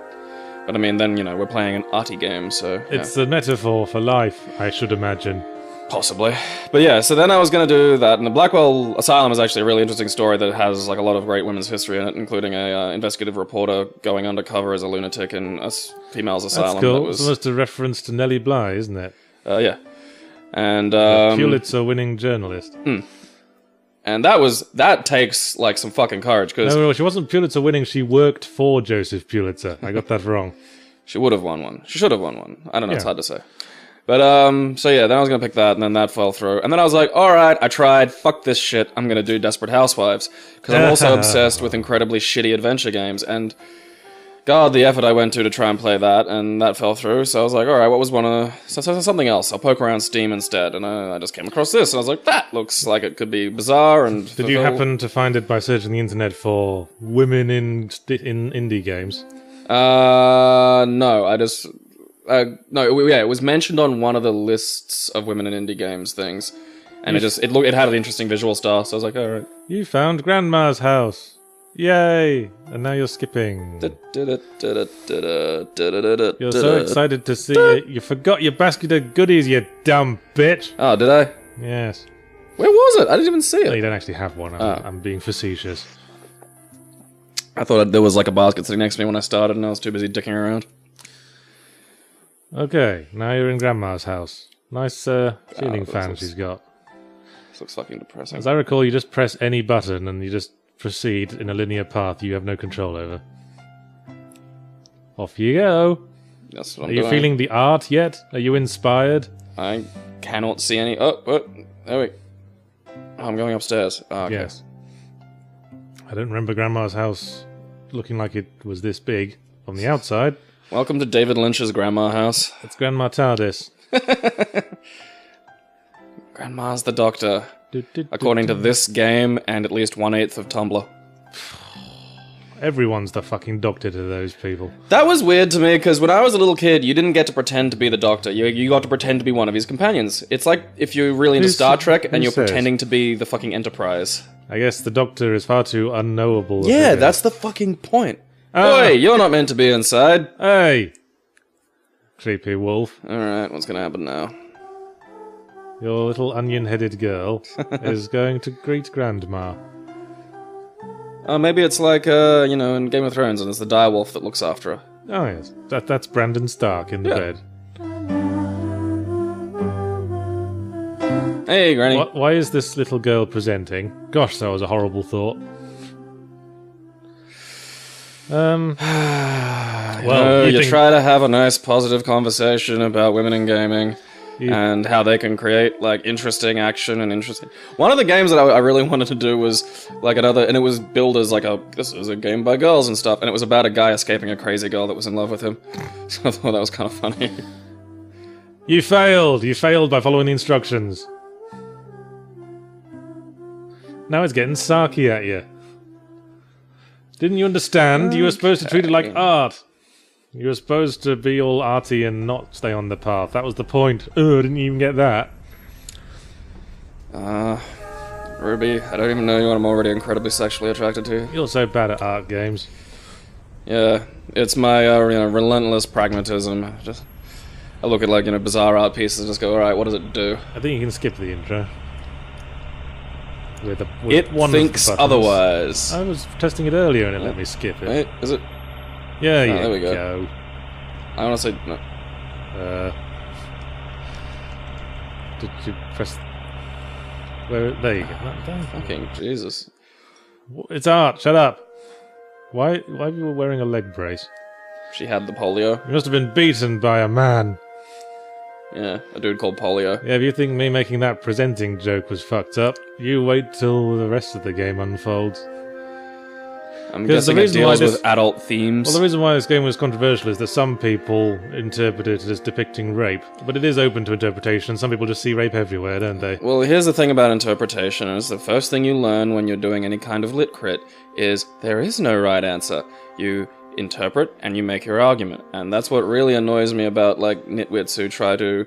But I mean, then, we're playing an arty game, so... It's a metaphor for life, I should imagine. Possibly. But yeah, so then I was going to do that, and the Blackwell Asylum is actually a really interesting story that has, like, a lot of great women's history in it, including a investigative reporter going undercover as a lunatic in a female's asylum. That's cool. It's almost a reference to Nellie Bly, isn't it? Yeah. And, the Pulitzer-winning journalist. And that takes, like, some fucking courage, because... No, she wasn't Pulitzer-winning, she worked for Joseph Pulitzer. I got that wrong. She would have won one. She should have won one. I don't know, It's hard to say. But, so yeah, then I was gonna pick that, and then that fell through. And then I was like, alright, I tried, fuck this shit, I'm gonna do Desperate Housewives. Because I'm also obsessed with incredibly shitty adventure games, and... God, the effort I went to try and play that, and that fell through, so I was like, alright, what was something else, I'll poke around Steam instead, and I just came across this, and I was like, that looks like it could be bizarre, and... Did you happen to find it by searching the internet for women in indie games? No, I just... it was mentioned on one of the lists of women in indie games things, and it had an interesting visual style, so I was like, alright. You found Grandma's house. Yay! And now you're skipping. You're so excited to see it. You forgot your basket of goodies, you dumb bitch. Oh, did I? Yes. Where was it? I didn't even see it. No, you don't actually have one. I'm being facetious. I thought there was like a basket sitting next to me when I started, and I was too busy dicking around. Okay, now you're in Grandma's house. Nice ceiling fan she's got. This looks fucking depressing. As I recall, you just press any button and you just proceed in a linear path you have no control over. Off you go. That's what I'm doing. Are you feeling the art yet? Are you inspired? I cannot see any... Oh, there we... I'm going upstairs. Oh, okay. Yes. I don't remember Grandma's house looking like it was this big on the outside. Welcome to David Lynch's Grandma house. It's Grandma TARDIS. Grandma's the doctor. according to this game and at least 1/8 of Tumblr. Everyone's the fucking doctor to those people. That was weird to me, because when I was a little kid, you didn't get to pretend to be the Doctor. You got to pretend to be one of his companions. It's like if you're really into Star Trek and you're pretending to be the fucking Enterprise. I guess the Doctor is far too unknowable. Yeah, that's the fucking point. Oi, you're not meant to be inside. Hey! Creepy wolf. Alright, what's gonna happen now? Your little onion-headed girl is going to greet Grandma. Maybe it's like, in Game of Thrones, and it's the direwolf that looks after her. Oh yes, that's Brandon Stark in the bed. Hey, Granny. Why is this little girl presenting? Gosh, that was a horrible thought. Well, you try to have a nice, positive conversation about women in gaming. And how they can create, like, interesting action and interesting... One of the games that I really wanted to do was, like, and it was billed as, like, this is a game by girls and stuff, and it was about a guy escaping a crazy girl that was in love with him. So I thought that was kind of funny. You failed! You failed by following the instructions. Now it's getting sarky at you. Didn't you understand? You were supposed to treat it like art. You were supposed to be all arty and not stay on the path. That was the point. Ugh, didn't you even get that? Ruby, I don't even know you and I'm already incredibly sexually attracted to you. You're so bad at art games. Yeah, it's my, relentless pragmatism. I look at, like, bizarre art pieces and just go, alright, what does it do? I think you can skip the intro. With it one thinks of the buttons. otherwise. I was testing it earlier and it let me skip it. Wait, is it? Yeah, there we go. I want to say no. Did you press? There you go. Fucking Jesus! It's art. Shut up. Why are you wearing a leg brace? She had the polio. You must have been beaten by a man. Yeah, a dude called Polio. Yeah, if you think me making that presenting joke was fucked up, you wait till the rest of the game unfolds. I'm guessing it deals with adult themes. Well, the reason why this game was controversial is that some people interpret it as depicting rape, but it is open to interpretation. Some people just see rape everywhere, don't they? Well, here's the thing about interpretation, is the first thing you learn when you're doing any kind of lit crit is there is no right answer. You interpret and you make your argument, and that's what really annoys me about, like, nitwits who try to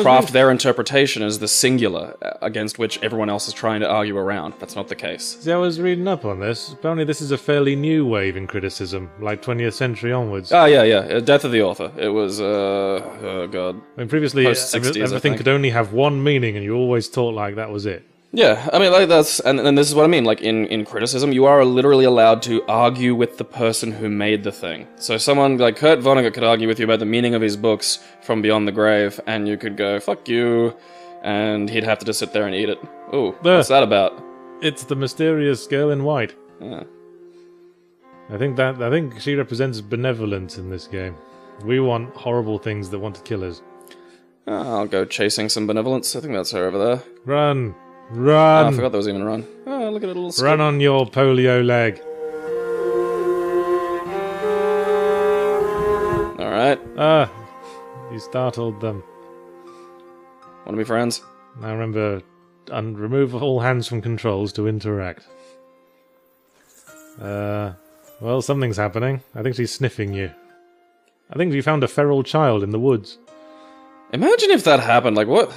craft their interpretation as the singular against which everyone else is trying to argue around. That's not the case. See, I was reading up on this. Apparently this is a fairly new wave in criticism, like 20th century onwards. Ah, yeah. Death of the author. It was, oh god. I mean, previously everything could only have one meaning, and you always thought like that was it. Yeah, I mean, like, that's... And this is what I mean, like, in criticism, you are literally allowed to argue with the person who made the thing. So someone like Kurt Vonnegut could argue with you about the meaning of his books from Beyond the Grave, and you could go, fuck you, and he'd have to just sit there and eat it. Ooh, what's that about? It's the mysterious girl in white. Yeah. I think she represents benevolence in this game. We want horrible things that want to kill us. I'll go chasing some benevolence. I think that's her over there. Run! Run! Oh, I forgot there was even a run. Oh, look at it, a little skip. Run on your polio leg. Alright. You startled them. Wanna be friends? Now remember, remove all hands from controls to interact. Well, something's happening. I think she's sniffing you. I think we found a feral child in the woods. Imagine if that happened, like, what?